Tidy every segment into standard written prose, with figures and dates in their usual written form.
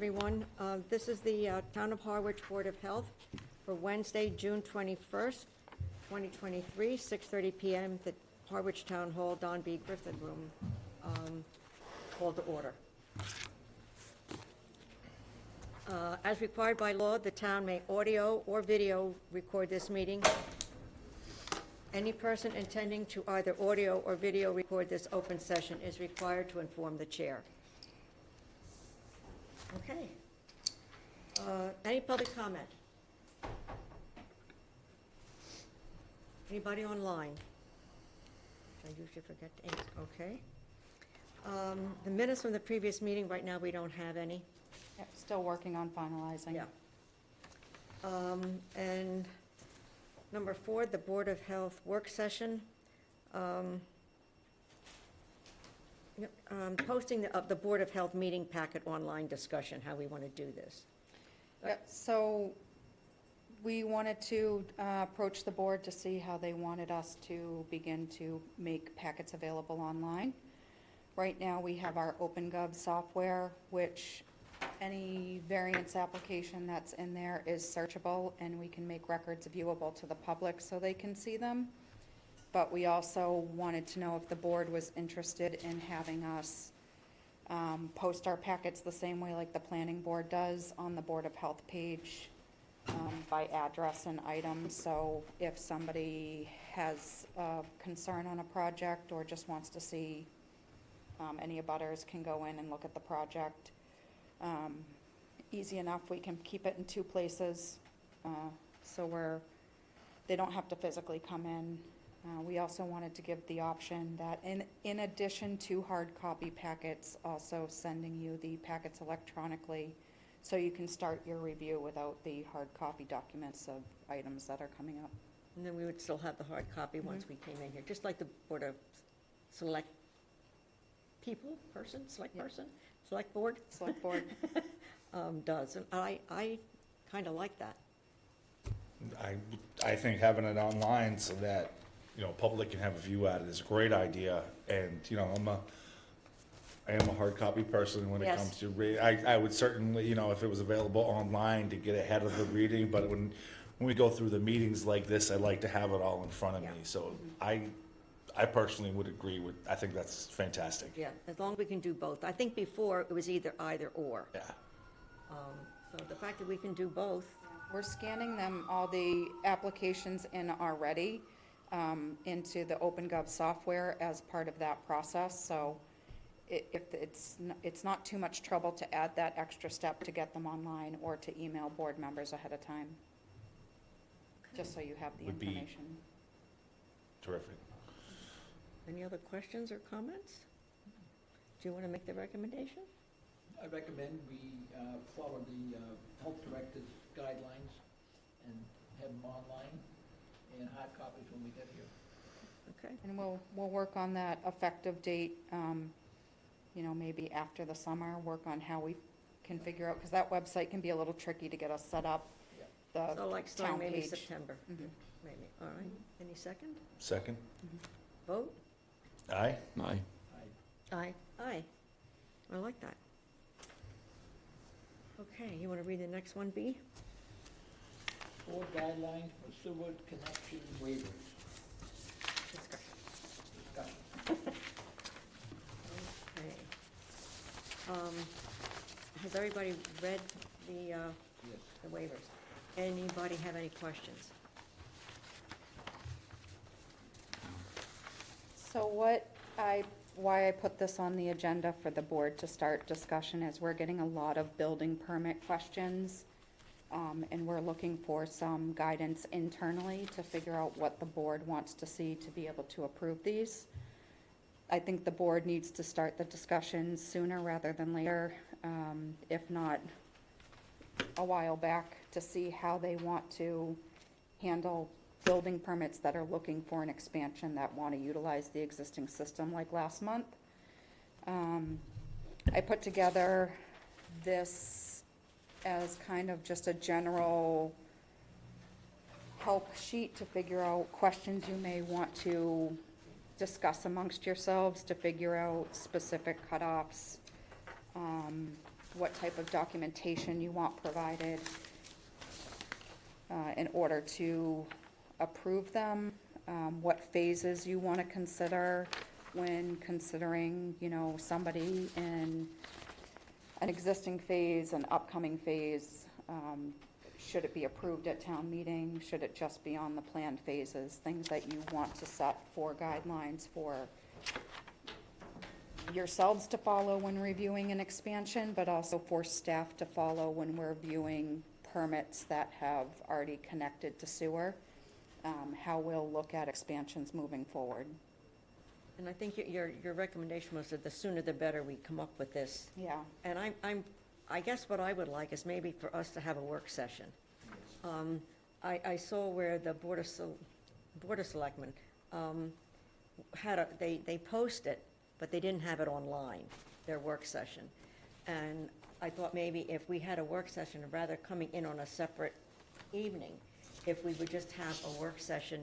everyone. This is the Town of Harwich Board of Health for Wednesday, June 21st, 2023, 6:30 PM, at Harwich Town Hall, Don B. Griffin Room, called to order. As required by law, the town may audio or video record this meeting. Any person intending to either audio or video record this open session is required to inform the chair. Okay. Any public comment? Anybody online? I usually forget to ask. Okay. The minutes from the previous meeting, right now, we don't have any. Yep, still working on finalizing. Yeah. And number 4, the Board of Health work session. Posting of the Board of Health meeting packet online discussion, how we want to do this. Yep, so we wanted to approach the board to see how they wanted us to begin to make packets available online. Right now, we have our OpenGov software, which any variance application that's in there is searchable, and we can make records viewable to the public so they can see them. But we also wanted to know if the board was interested in having us post our packets the same way like the planning board does on the Board of Health page by address and item. So if somebody has a concern on a project or just wants to see, any abutters can go in and look at the project. Easy enough, we can keep it in 2 places, so they don't have to physically come in. We also wanted to give the option that in addition to hard copy packets, also sending you the packets electronically so you can start your review without the hard copy documents of items that are coming up. And then we would still have the hard copy once we came in here, just like the Board of Select Person Select Board Select board. does, and I kind of like that. I think having it online so that, public can have a view at it is a great idea. And, I am a hard copy person when it Yes. comes to read. I would certainly, if it was available online to get ahead of the reading, but when we go through the meetings like this, I like to have it all in front of me. Yeah. So I personally would agree I think that's fantastic. Yeah, as long as we can do both. I think before it was either or. Yeah. So the fact that we can do both. We're scanning them, all the applications in already, into the OpenGov software as part of that process. So if it's not too much trouble to add that extra step to get them online or to email board members ahead of time. Just so you have the Would be information. Terrific. Any other questions or comments? Do you want to make the recommendation? I recommend we follow the health director's guidelines and have them online and hard copies when we get here. Okay. And we'll work on that effective date, maybe after the summer, work on how we can figure out, because that website can be a little tricky to get us set up. Yeah. The So like starting town maybe page. September, Mhm. maybe. All right. Any second? Second? Vote? Aye? Aye. Aye. Aye. I like that. Okay, you want to read the next one, B? 4 guidelines for sewer connection waivers. Discussion. Okay. Has everybody read the Yes. waivers? Anybody have any questions? So why I put this on the agenda for the board to start discussion is we're getting a lot of building permit questions. And we're looking for some guidance internally to figure out what the board wants to see to be able to approve these. I think the board needs to start the discussion sooner rather than later, if not a while back, to see how they want to handle building permits that are looking for an expansion that want to utilize the existing system like last month. I put together this as kind of just a general help sheet to figure out questions you may want to discuss amongst yourselves to figure out specific cutoffs, what type of documentation you want provided in order to approve them, what phases you want to consider when considering, somebody in an existing phase, an upcoming phase. Should it be approved at town meeting? Should it just be on the planned phases? Things that you want to set for guidelines for yourselves to follow when reviewing an expansion, but also for staff to follow when we're viewing permits that have already connected to sewer, how we'll look at expansions moving forward. And I think your recommendation was that the sooner the better we come up with this. Yeah. And I guess what I would like is maybe for us to have a work session. I saw where the Board of Selectmen they post it, but they didn't have it online, their work session. And I thought maybe if we had a work session, rather coming in on a separate evening, if we would just have a work session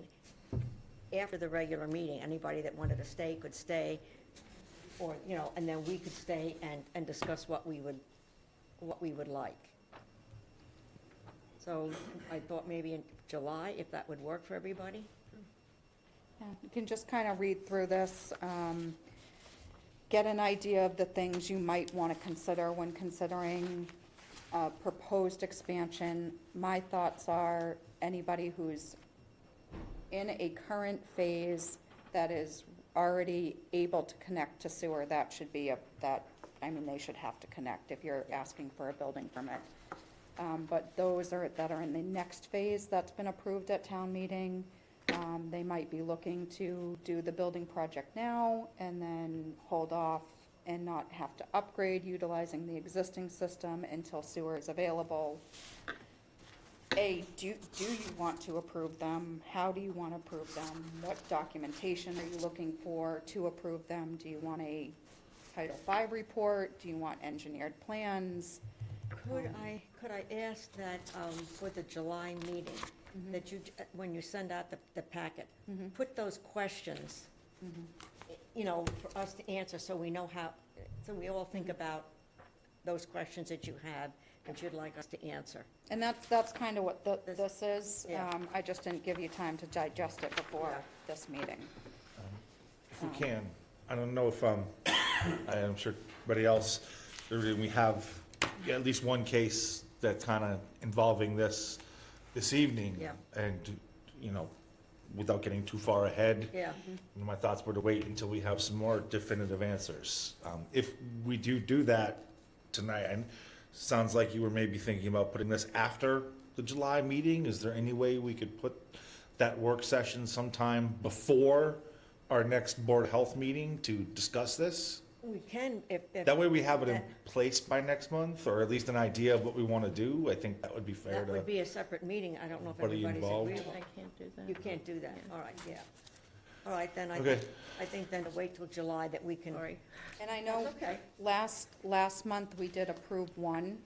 after the regular meeting, anybody that wanted to stay could stay, or, and then we could stay and discuss what we would like. So I thought maybe in July, if that would work for everybody. Yeah, you can just kind of read through this, get an idea of the things you might want to consider when considering a proposed expansion. My thoughts are anybody who's in a current phase that is already able to connect to sewer, that should be they should have to connect if you're asking for a building permit. But those that are in the next phase that's been approved at town meeting, they might be looking to do the building project now and then hold off and not have to upgrade utilizing the existing system until sewer is available. Do you want to approve them? How do you want to approve them? What documentation are you looking for to approve them? Do you want a Title V report? Do you want engineered plans? Could I ask that for the July meeting, that you, when you send out the packet, put those questions, for us to answer, so we know so we all think about those questions that you have, that you'd like us to answer. And that's kind of what this is. Yeah. I just didn't give you time to digest it before this meeting. If we can, I don't know if, I'm sure everybody else, we have at least one case that kind of involving this evening. Yeah. And, without getting too far ahead. Yeah. My thoughts were to wait until we have some more definitive answers. If we do that tonight, and sounds like you were maybe thinking about putting this after the July meeting. Is there any way we could put that work session sometime before our next Board of Health meeting to discuss this? We can, if. That way we have it in place by next month, or at least an idea of what we want to do. I think that would be fair That to. would be a separate meeting. I don't know if Everybody everybody's involved? agreeable. I can't do that. You can't do that. Yeah. All right, yeah. All right, then Okay. I think then to wait till July that we can. Sorry. And I know That's okay. last month we did approve one.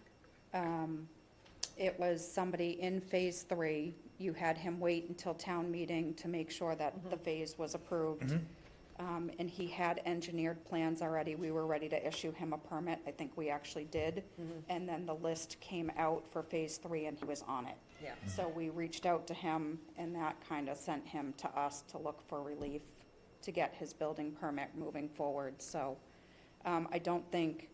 It was somebody in phase 3. You had him wait until town meeting to make sure that the phase was approved. And he had engineered plans already. We were ready to issue him a permit. I think we actually did. And then the list came out for phase 3 and he was on it. Yeah. So we reached out to him and that kind of sent him to us to look for relief to get his building permit moving forward. So I don't think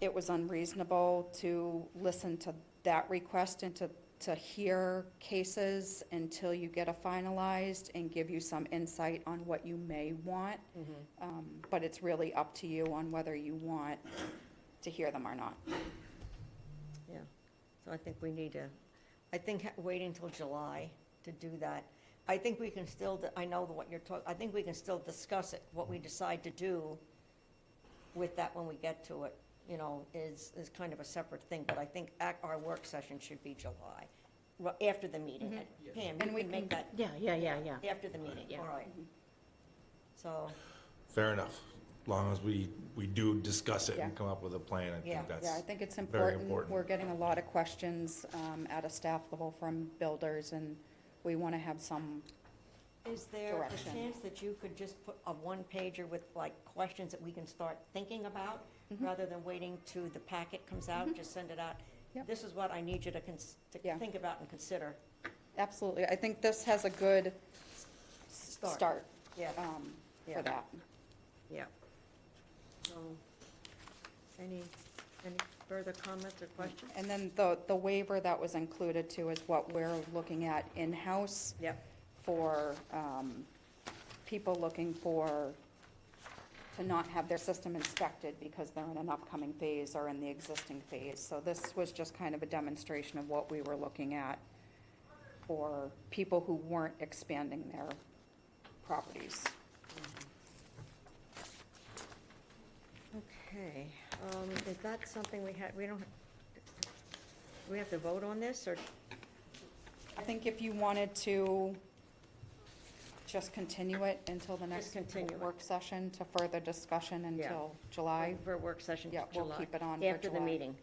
it was unreasonable to listen to that request and to hear cases until you get a finalized and give you some insight on what you may want. But it's really up to you on whether you want to hear them or not. Yeah, so I think we need to, waiting until July to do that. I think we can still, I know what you're talking, I think we can still discuss it. What we decide to do with that when we get to it, is kind of a separate thing. But I think our work session should be July, well, after the meeting. Yes. Pam, And you we can make can- that Yeah. after the meeting, Yeah. all right. So, Fair enough. As long as we do discuss it and Yeah. come up with a plan, I Yeah. think that's. Yeah, I think it's Very important. important. We're getting a lot of questions at a staff level from builders, and we want to have some, is there a Direction. chance that you could just put a one-pager with like questions that we can start thinking about? rather than waiting to the packet comes out, just send it out. Yep. This is what I need you to Yeah. think about and consider. Absolutely. I think this has a good start Yeah, Yeah. for that. yeah. So, any further comments or questions? And then the waiver that was included too is what we're looking at in-house Yep, for people looking to not have their system inspected because they're in an upcoming phase or in the existing phase. So this was just kind of a demonstration of what we were looking at for people who weren't expanding their properties. okay. Is that something we have to vote on this, or? I think if you wanted to just continue it until the next continue it. work session to further discussion until July. For a work session Yeah, we'll July, keep it on for after the July. meeting.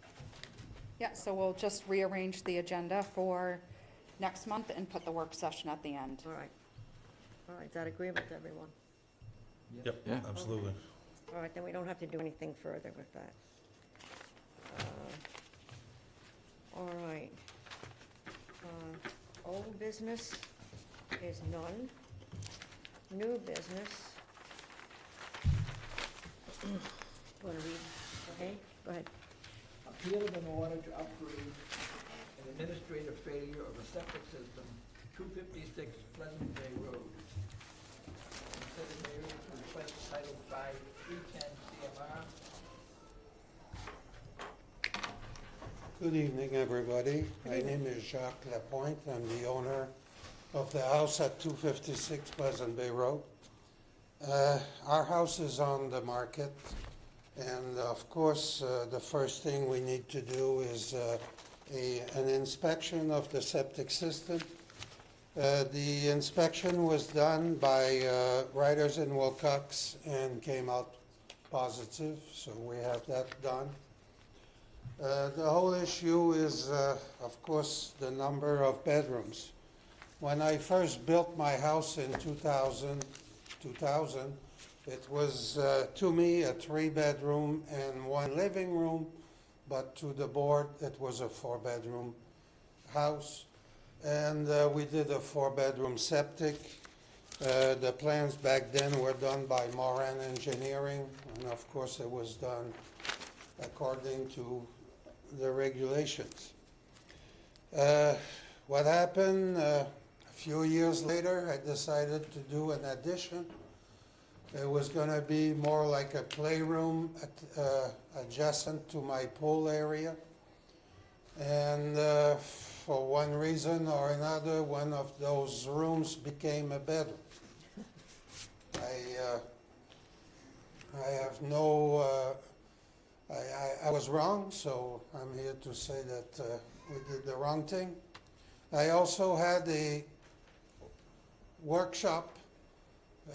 Yeah, so we'll just rearrange the agenda for next month and put the work session at the end. All right. All right, is that agreeable to everyone? Yep, Yeah. absolutely. All right, then we don't have to do anything further with that. All right. Old business is none. New business. Want to read? Okay, go ahead. Appeal of an order to upgrade an administrative failure of a septic system, 256 Pleasant Bay Road. Consider mayor to request Title 5, 310 CMR. Good evening, everybody. My name is Jacques Lapointe. I'm the owner of the house at 256 Pleasant Bay Road. Our house is on the market, and of course, the first thing we need to do is an inspection of the septic system. The inspection was done by Riders and Wilcox and came out positive, so we have that done. The whole issue is, of course, the number of bedrooms. When I first built my house in 2000, it was, to me, a 3-bedroom and 1 living room, but to the board, it was a 4-bedroom house. And we did a 4-bedroom septic. The plans back then were done by Moran Engineering, and of course, it was done according to the regulations. What happened, a few years later, I decided to do an addition. It was going to be more like a playroom adjacent to my pool area. And for one reason or another, one of those rooms became a bedroom. I have no... I was wrong, so I'm here to say that we did the wrong thing. I also had a workshop,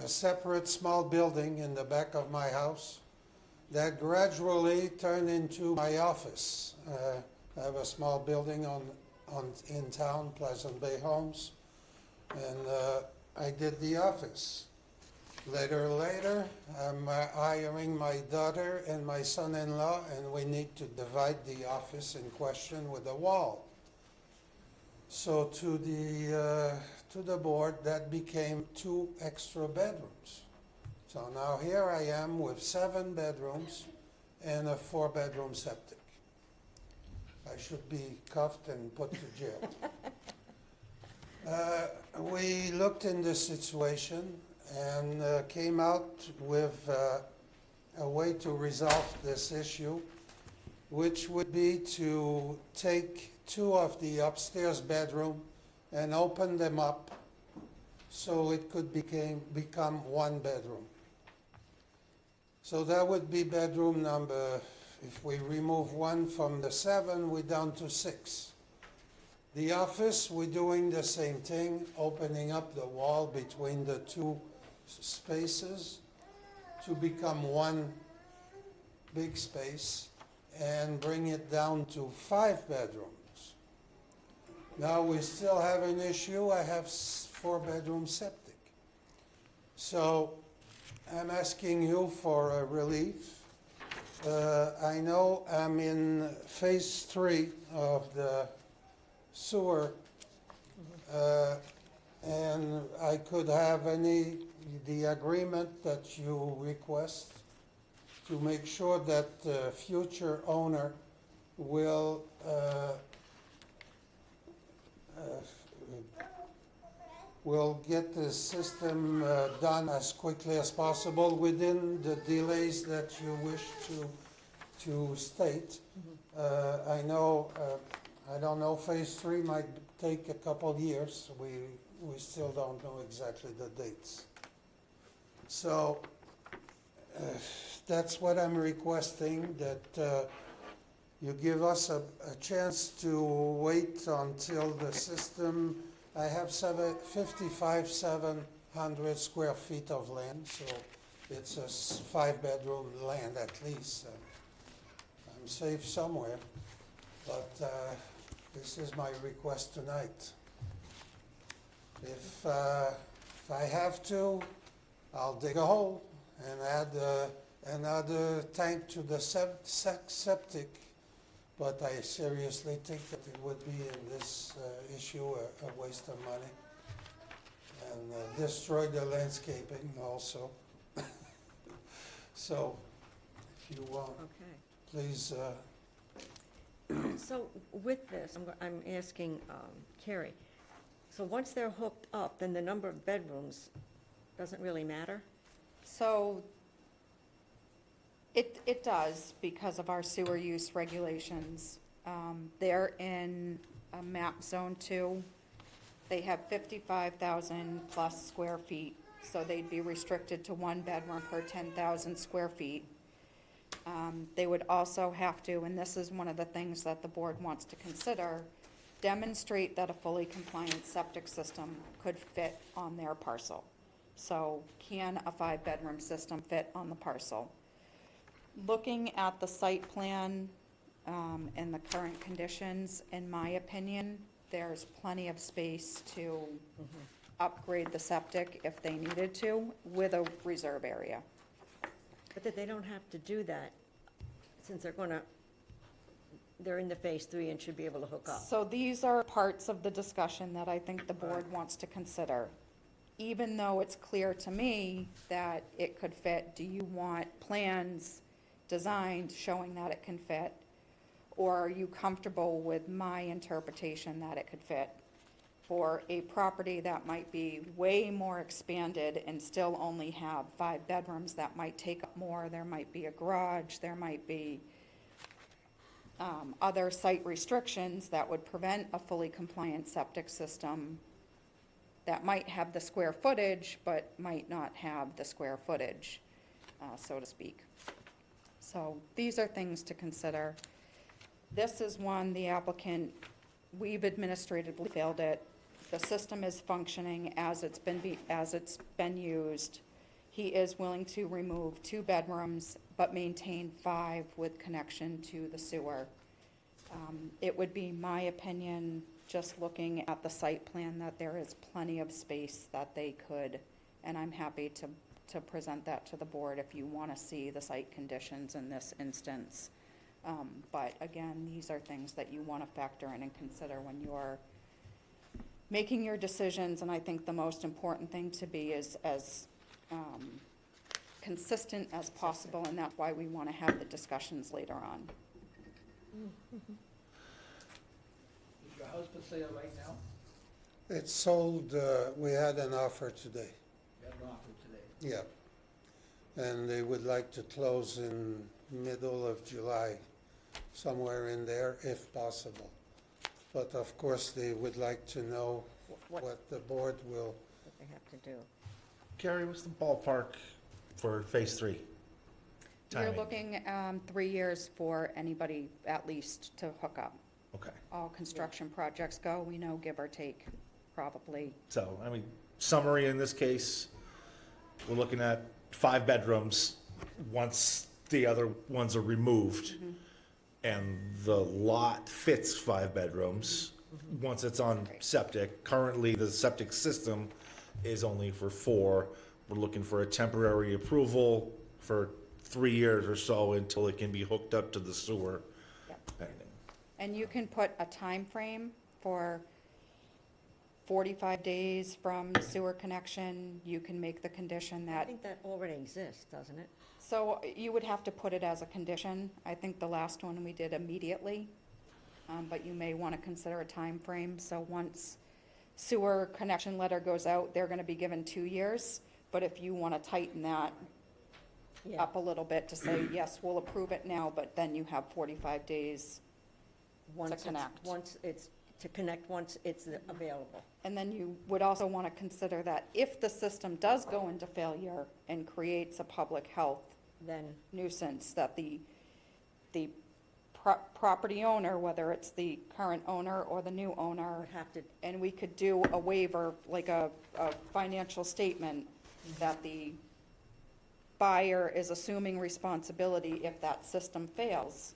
a separate small building in the back of my house that gradually turned into my office. I have a small building in town, Pleasant Bay Homes, and I did the office. Later, I'm hiring my daughter and my son-in-law, and we need to divide the office in question with a wall. So to the board, that became 2 extra bedrooms. So now here I am with 7 bedrooms and a 4-bedroom septic. I should be cuffed and put to jail. We looked in this situation and came out with a way to resolve this issue, which would be to take 2 of the upstairs bedroom and open them up so it could become 1 bedroom. So that would be bedroom number, if we remove 1 from the 7, we're down to 6. The office, we're doing the same thing, opening up the wall between the 2 spaces to become 1 big space and bring it down to 5 bedrooms. Now we still have an issue. I have 4-bedroom septic. So I'm asking you for a relief I know I'm in phase 3 of the sewer, and I could have the agreement that you request to make sure that the future owner will get the system done as quickly as possible within the delays that you wish to state. I know, I don't know, phase 3 might take a couple years. We still don't know exactly the dates. So that's what I'm requesting, that you give us a chance to wait until the system. I have 700 square feet of land, so it's a 5-bedroom land at least. I'm safe somewhere, but this is my request tonight. If I have to, I'll dig a hole and add another tank to the septic. But I seriously think that it would be in this issue a waste of money and destroy the landscaping also. So if you want, Okay. please, So with this, I'm asking Carrie, so once they're hooked up, then the number of bedrooms doesn't really matter? So it does because of our sewer use regulations. They're in a map zone 2. They have 55,000 plus square feet, so they'd be restricted to 1 bedroom per 10,000 square feet. They would also have to, and this is one of the things that the board wants to consider, demonstrate that a fully compliant septic system could fit on their parcel. So can a 5-bedroom system fit on the parcel? Looking at the site plan and the current conditions, in my opinion, there's plenty of space to upgrade the septic if they needed to with a reserve area. But that they don't have to do that, since they're in the phase 3 and should be able to hook up. So these are parts of the discussion that I think the board wants to consider. Even though it's clear to me that it could fit, do you want plans designed showing that it can fit? Or are you comfortable with my interpretation that it could fit? For a property that might be way more expanded and still only have 5 bedrooms, that might take up more, there might be a garage, there might be other site restrictions that would prevent a fully compliant septic system that might have the square footage, but might not have the square footage, so to speak. So these are things to consider. This is one, the applicant, we've administratively failed it. The system is functioning as it's been used. He is willing to remove 2 bedrooms, but maintain 5 with connection to the sewer. It would be my opinion, just looking at the site plan, that there is plenty of space that they could, and I'm happy to present that to the board if you want to see the site conditions in this instance. But again, these are things that you want to factor in and consider when you're making your decisions, and I think the most important thing to be is as consistent as possible, and that's why we want to have the discussions later on. Is your house for sale right now? it's sold, we had an offer today, You have an offer today. yeah. And they would like to close in middle of July, somewhere in there, if possible. But of course, they would like to know what the board will. What they have to do. Gary, what's the ballpark for phase 3? You're Timing. looking 3 years for anybody at least to hook up. Okay, All construction projects go, we know, give or take, probably. so, I mean, summary in this case, we're looking at 5 bedrooms once the other ones are removed. And the lot fits 5 bedrooms once it's on septic. Currently, the septic system is only for 4. We're looking for a temporary approval for 3 years or so until it can be hooked up to the sewer. Yep. Pending. And you can put a time frame for 45 days from sewer connection. You can make the condition I that, think that already exists, doesn't it? so you would have to put it as a condition. I think the last one we did immediately, but you may want to consider a time frame. So once sewer connection letter goes out, they're going to be given 2 years. But if you want to tighten that Yeah. up a little bit to say, yes, we'll approve it now, but then you have 45 days. Once connect. To connect once it's available. And then you would also want to consider that if the system does go into failure and creates a public health Then, nuisance, that the property owner, whether it's the current owner or the new owner, would have to, and we could do a waiver, like a financial statement, that the buyer is assuming responsibility if that system fails,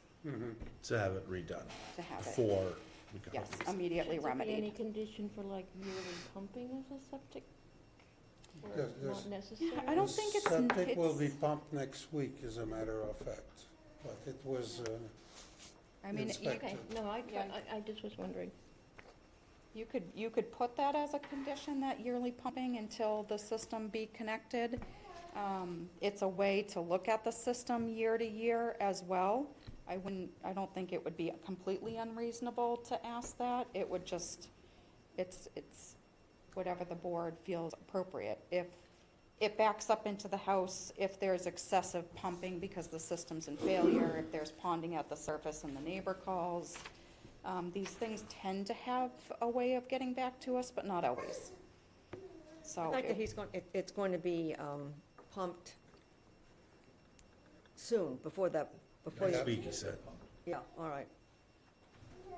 To have it redone to have it, before we go. yes, immediately Should there be any remedied. condition for like yearly pumping of the septic? Or Yes, it's there's- not necessary? I don't think it's, Septic will be it's, pumped next week, as a matter of fact, but it was, I mean, inspect- Okay, no, Yeah. I just was wondering. you could put that as a condition, that yearly pumping until the system be connected. It's a way to look at the system year to year as well. I don't think it would be completely unreasonable to ask that. It would just, it's whatever the board feels appropriate. If it backs up into the house, if there's excessive pumping because the system's in failure, if there's ponding at the surface and the neighbor calls, these things tend to have a way of getting back to us, but not always. the So, fact that it's going to be pumped soon, before Next you, week, he said. yeah, all right.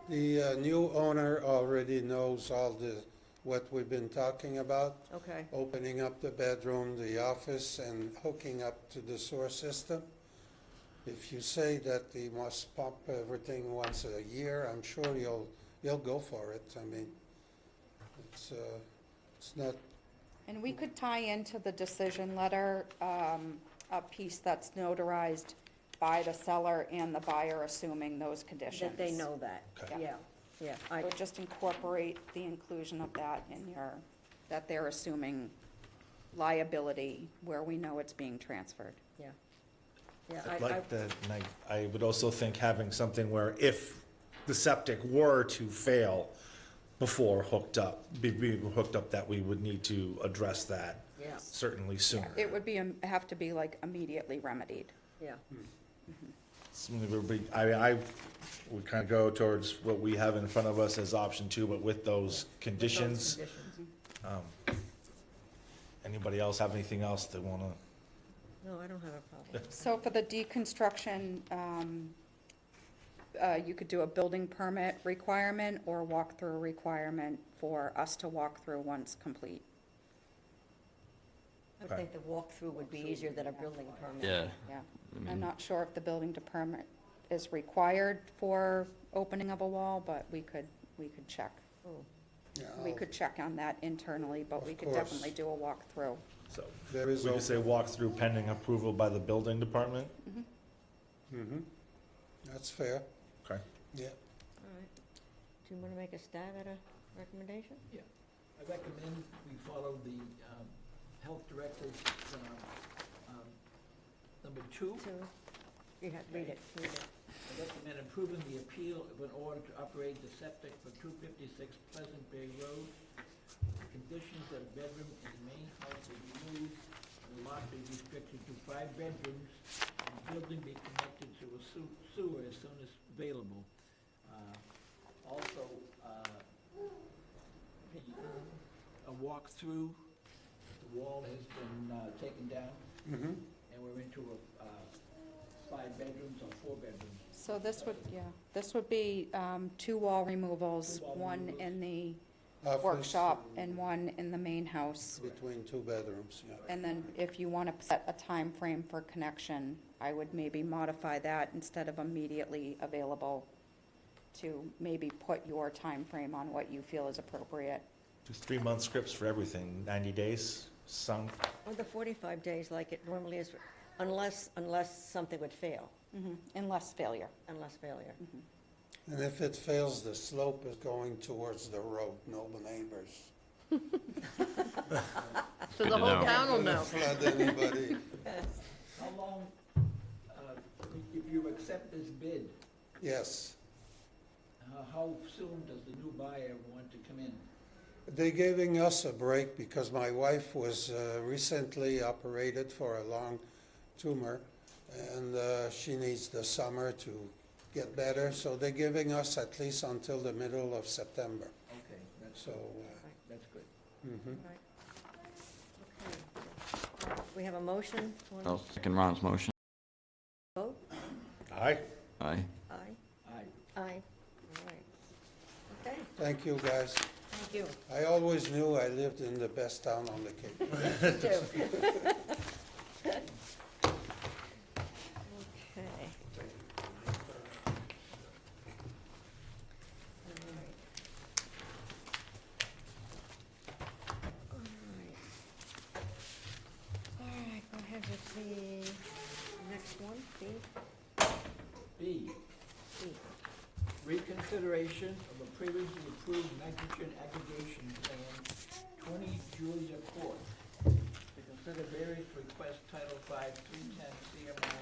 the new owner already knows what we've been talking about, Okay, opening up the bedroom, the office, and hooking up to the sewer system. If you say that he must pump everything once a year, I'm sure you'll go for it. I mean, it's not, and we could tie into the decision letter, a piece that's notarized by the seller and the buyer, assuming those conditions. that they know that, Okay. yeah, yeah. I would just incorporate the inclusion of that in that they're assuming liability where we know it's being transferred. Yeah, yeah, I'd like that, and I would also think having something where if the septic were to fail before hooked up, be hooked up, that we would need to address that yeah, certainly sooner. It would be, have to be like immediately remedied. yeah. I would kind of go towards what we have in front of us as option 2, but with those conditions. Conditions. Anybody else have anything else they want to? No, I don't have a problem. So for the deconstruction, you could do a building permit requirement or walkthrough requirement for us to walk through once complete. I would think the walkthrough would be easier than a building permit. Yeah, Yeah, I I'm mean, not sure if the building to permit is required for opening of a wall, but we could check. Oh, yeah, We could check on that internally, but we Of could course. definitely do a walkthrough. So there is. we could say walk through pending approval by the building department? Mm-hmm. That's fair, Okay. yeah. all right. Do you want to make a stab at a recommendation? I recommend we follow the health director's number 2. You have, read it, read it. I recommend approving the appeal of an order to operate the septic for 256 Pleasant Bay Road. The conditions that a bedroom in the main house be removed and the lot be restricted to 5 bedrooms and the building be connected to a sewer as soon as available. Also, a walkthrough, the wall has been taken down Mm-hmm. and we're into a 5 bedrooms or 4 bedrooms. So this would be 2 wall removals, 2 wall one removals. in the Office workshop and one in the main house. Between 2 bedrooms, yeah. And then if you want to set a time frame for connection, I would maybe modify that instead of immediately available to maybe put your time frame on what you feel is appropriate. Do 3-month scripts for everything, 90 days, some, Or the 45 days like it normally is unless something would fail, Unless failure. unless failure. And if it fails, the slope is going towards the road, no neighbors. So the whole town will Not gonna know. flood anybody. How long, if you accept this bid, Yes. how soon does the new buyer want to come in? They're giving us a break because my wife was recently operated for a lung tumor, and she needs the summer to get better, so they're giving us at least until the middle of September. Okay, So, that's good. mhm. Right. Okay. We have a motion, I'll second Ron's motion. vote? Aye? Aye. Aye. Aye. Aye. All right. Okay, Thank you, guys. thank you. I always knew I lived in the best town on the Cape. Me too. Okay. All right, go ahead with the next one, B. B, B. reconsideration of a previously approved nitrogen aggregation plan, 20 Julia Court. To consider various requests, Title V, 310 CMR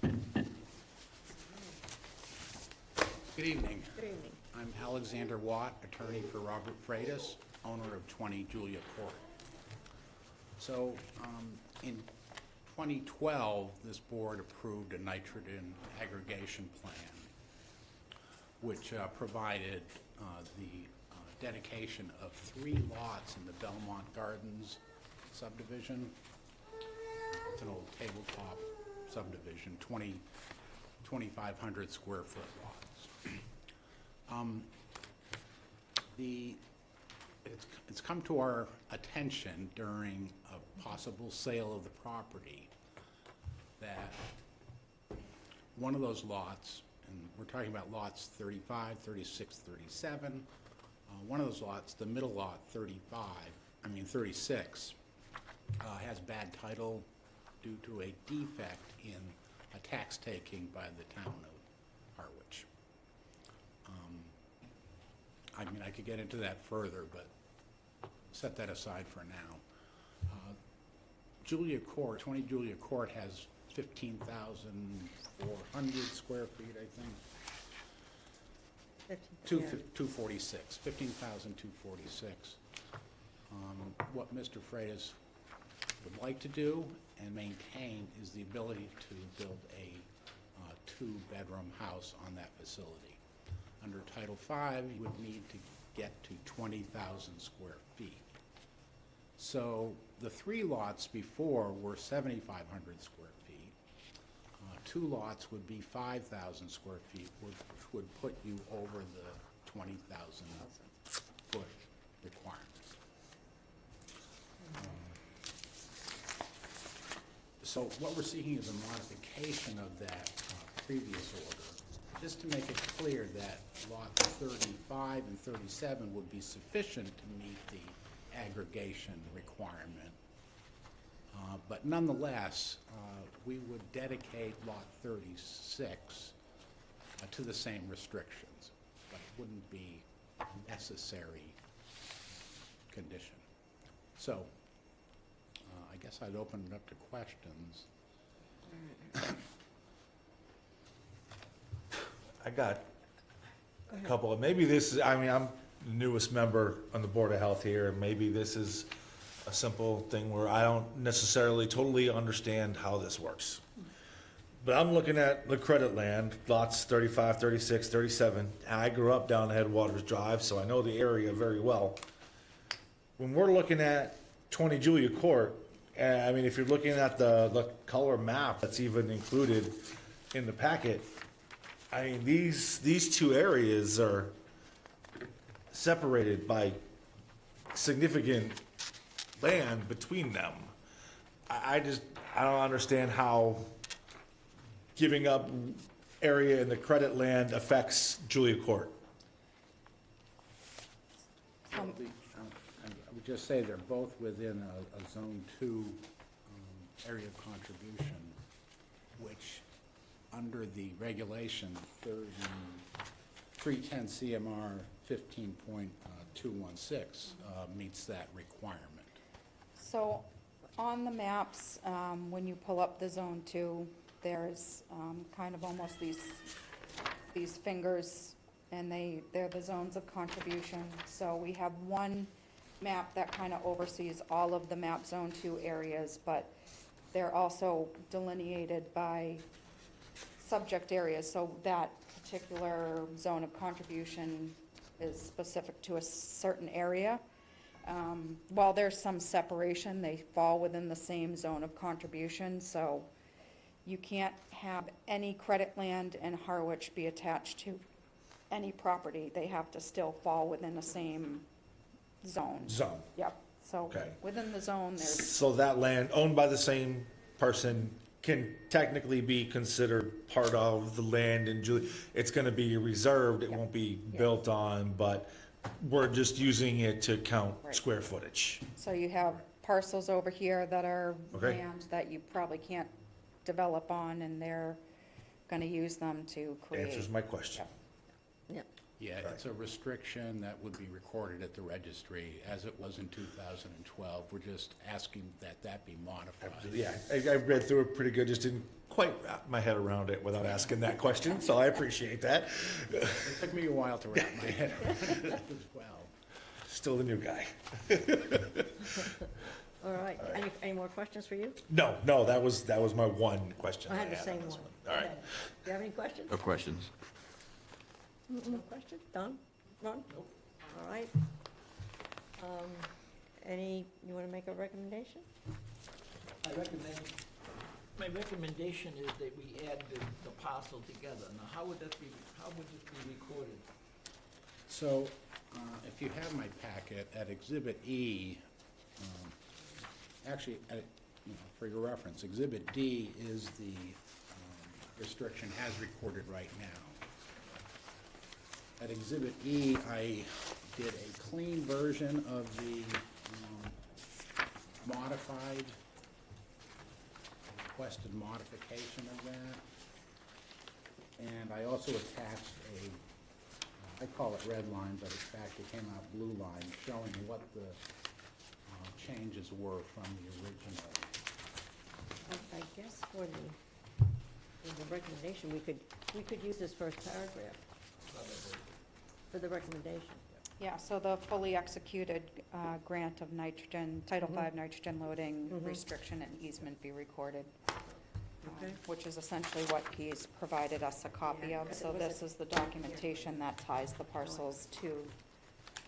15.00. Good evening. Good evening. I'm Alexander Watt, attorney for Robert Freitas, owner of 20 Julia Court. So, in 2012, this board approved a nitrogen aggregation plan, which provided the dedication of 3 lots in the Belmont Gardens subdivision. It's an old tabletop subdivision, 2,500 square foot lots. It's come to our attention during a possible sale of the property that one of those lots, and we're talking about lots 35, 36, 37, one of those lots, the middle lot, 36, has bad title due to a defect in a tax taking by the town of Harwich. I mean, I could get into that further, but set that aside for now. Julia Court, 20 Julia Court has 15,400 square feet, I think. 246, 15,246. What Mr. Freitas would like to do and maintain is the ability to build a 2-bedroom house on that facility. Under Title V, you would need to get to 20,000 square feet. So the 3 lots before were 7,500 square feet. 2 lots would be 5,000 square feet, which would put you over the 20,000 foot requirement. So what we're seeking is a modification of that previous order, just to make it clear that lots 35 and 37 would be sufficient to meet the aggregation requirement. But nonetheless, we would dedicate lot 36 to the same restrictions, but it wouldn't be a necessary condition. So, I guess I'd open it up to questions. I got a couple of, maybe this is, I mean, I'm the newest member on the Board of Health here, and maybe this is a simple thing where I don't necessarily totally understand how this works. But I'm looking at the credit land, lots 35, 36, 37. I grew up down Headwaters Drive, so I know the area very well. When we're looking at 20 Julia Court, I mean, if you're looking at the color map that's even included in the packet, I mean, these 2 areas are separated by significant land between them. I don't understand how giving up area in the credit land affects Julia Court. I would just say they're both within a Zone 2 area of contribution, which, under the regulation 310 CMR 15.216, meets that requirement. So on the maps, when you pull up the Zone 2, there's kind of almost these fingers, and they're the zones of contribution. So we have one map that kind of oversees all of the map Zone 2 areas, but they're also delineated by subject areas, so that particular zone of contribution is specific to a certain area. While there's some separation, they fall within the same zone of contribution, so you can't have any credit land in Harwich be attached to any property. They have to still fall within the same zone. Zone. Yep, so Okay. within the zone, there's, So that land owned by the same person can technically be considered part of the land in Julie. It's gonna be reserved, it Yeah. won't be Yeah. built on, but we're just using it to count Right. square footage. so you have parcels over here that are Okay. land that you probably can't develop on, and they're gonna use them to create. Answers my question. Yep. Yep. Yeah, it's a restriction that would be recorded at the registry, as it was in 2012. We're just asking that that be modified. Yeah, I read through it pretty good, just didn't quite wrap my head around it without asking that question, so I appreciate that. It took me a while to wrap my head around it as well. Still the new guy. All right, any more questions for you? No, that was my one question. I had the on same this one. All right. Okay. Do you have any questions? No questions. No question? Don? Ron? Nope. All right. You want to make a recommendation? My recommendation is that we add the parcel together. Now, how would this be recorded? So, if you have my packet, at Exhibit E, actually, for your reference, Exhibit D is the restriction as recorded right now. At Exhibit E, I did a clean version of the modified, requested modification of that. And I also attached I call it red line, but in fact it came out blue line, showing what the changes were from the original. I guess for the recommendation, we could use this first paragraph for the recommendation. Yeah, so the fully executed grant of nitrogen, Title V nitrogen loading restriction and easement be recorded, Okay. which is essentially what he's provided us a copy Yeah, of. it So was this is the documentation that ties the parcels to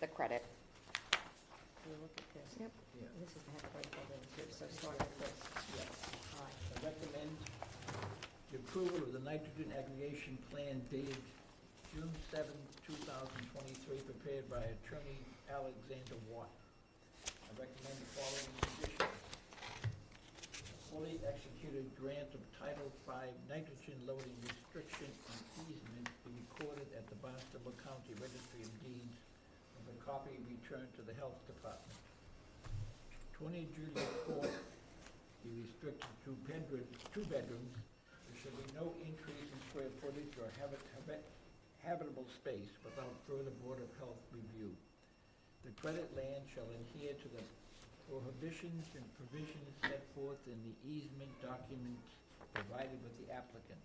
the credit. You look at this. Yep. Yeah. This is the head right there, so start with this. Yeah. All right. I recommend the approval of the nitrogen aggregation plan dated June 7, 2023, prepared by Attorney Alexander Watt. I recommend the following conditions. A fully executed grant of Title V nitrogen loading restriction and easement be recorded at the Barnstable County Registry of Deeds, with a copy returned to the Health Department. 20 Juliet Court be restricted to two bedrooms. There should be no increase in square footage or habitable space without further Board of Health review. The credit land shall adhere to the prohibitions and provisions set forth in the easement documents provided with the applicant.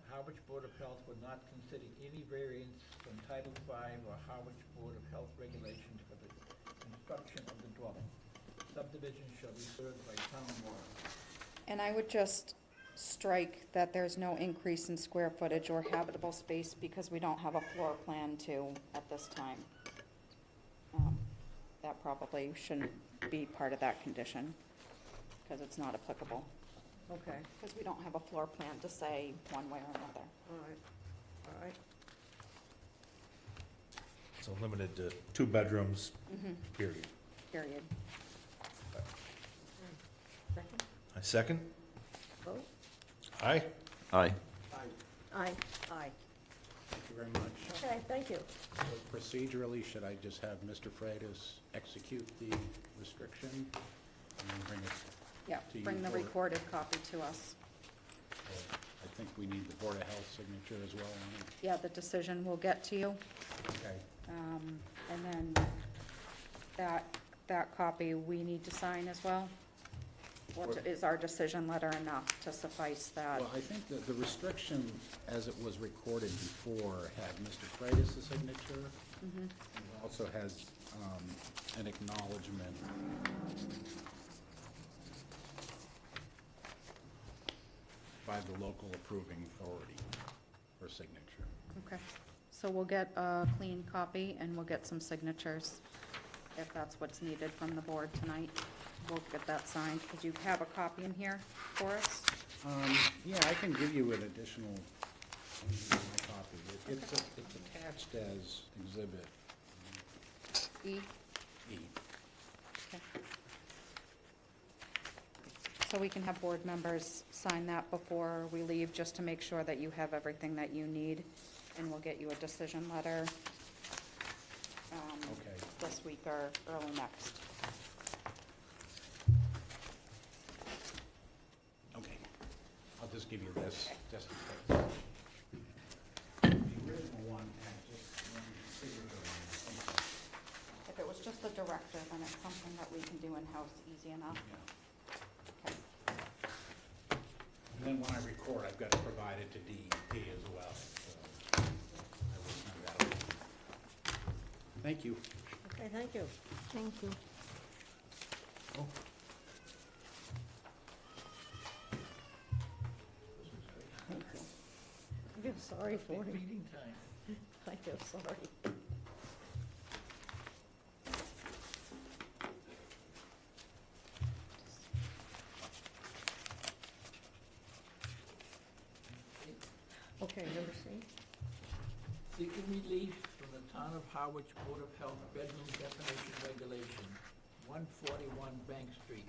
The Harwich Board of Health would not consider any variance from Title V or Harwich Board of Health regulations for the construction of the dwelling. Subdivision shall be served by town water. And I would just strike that there's no increase in square footage or habitable space because we don't have a floor plan to at this time. That probably shouldn't be part of that condition because it's not applicable. Okay, Because we don't have a floor plan to say one way or another. all right, all right. So limited to 2 bedrooms, period. Period. Second, I second. vote? Aye. Aye. Aye. Aye. you very much. Okay, thank you. So procedurally, should I just have Mr. Freitas execute the restriction and then bring it? Yeah, To you bring the for- recorded copy to us. I think we need the Board of Health signature as well on it. Yeah, the decision will get to you. Okay. And then that copy we need to sign as well? Or is our decision letter enough to suffice that? Well, I think that the restriction, as it was recorded before, had Mr. Freitas' signature. Mhm. It also has an acknowledgement by the local approving authority for signature. Okay, so we'll get a clean copy and we'll get some signatures if that's what's needed from the board tonight. We'll get that signed. Could you have a copy in here for us? Yeah, I can give you an additional copy. It's attached as Exhibit E? E. Okay. So we can have board members sign that before we leave, just to make sure that you have everything that you need, and we'll get you a decision letter Okay. this week or early next. Okay. I'll just give you this, just in case. The original one had just one signature on it. If it was just a directive, then it's something that we can do in-house easy enough. Yeah. And then when I record, I've got to provide it to DEP as well, so I will send that over. Thank you. Okay, thank you. Thank you. Oh. I feel sorry for Big him. meeting time. I feel sorry. Okay, number C. Seeking relief from the Town of Harwich Board of Health Bedroom Definition Regulation, 141 Bank Street.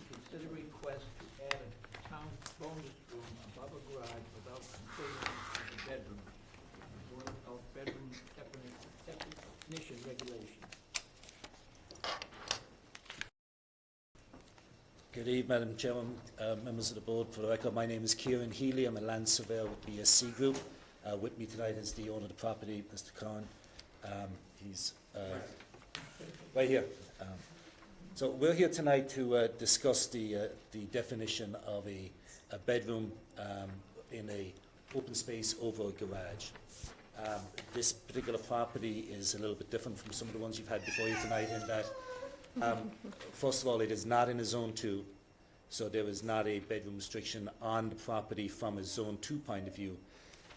Consider request to add a town bonus room above a garage without considering the bedroom. Board of Health Bedroom Definition Regulation. Good evening, Madam Chairman, members of the board. For the record, my name is Kieran Healy. I'm a land surveyor with BSC Group. With me tonight is the owner of the property, Mr. Khan. He's right here. So we're here tonight to discuss the definition of a bedroom in a open space over a garage. This particular property is a little bit different from some of the ones you've had before you tonight in that first of all, it is not in a Zone 2, so there is not a bedroom restriction on the property from a Zone 2 point of view.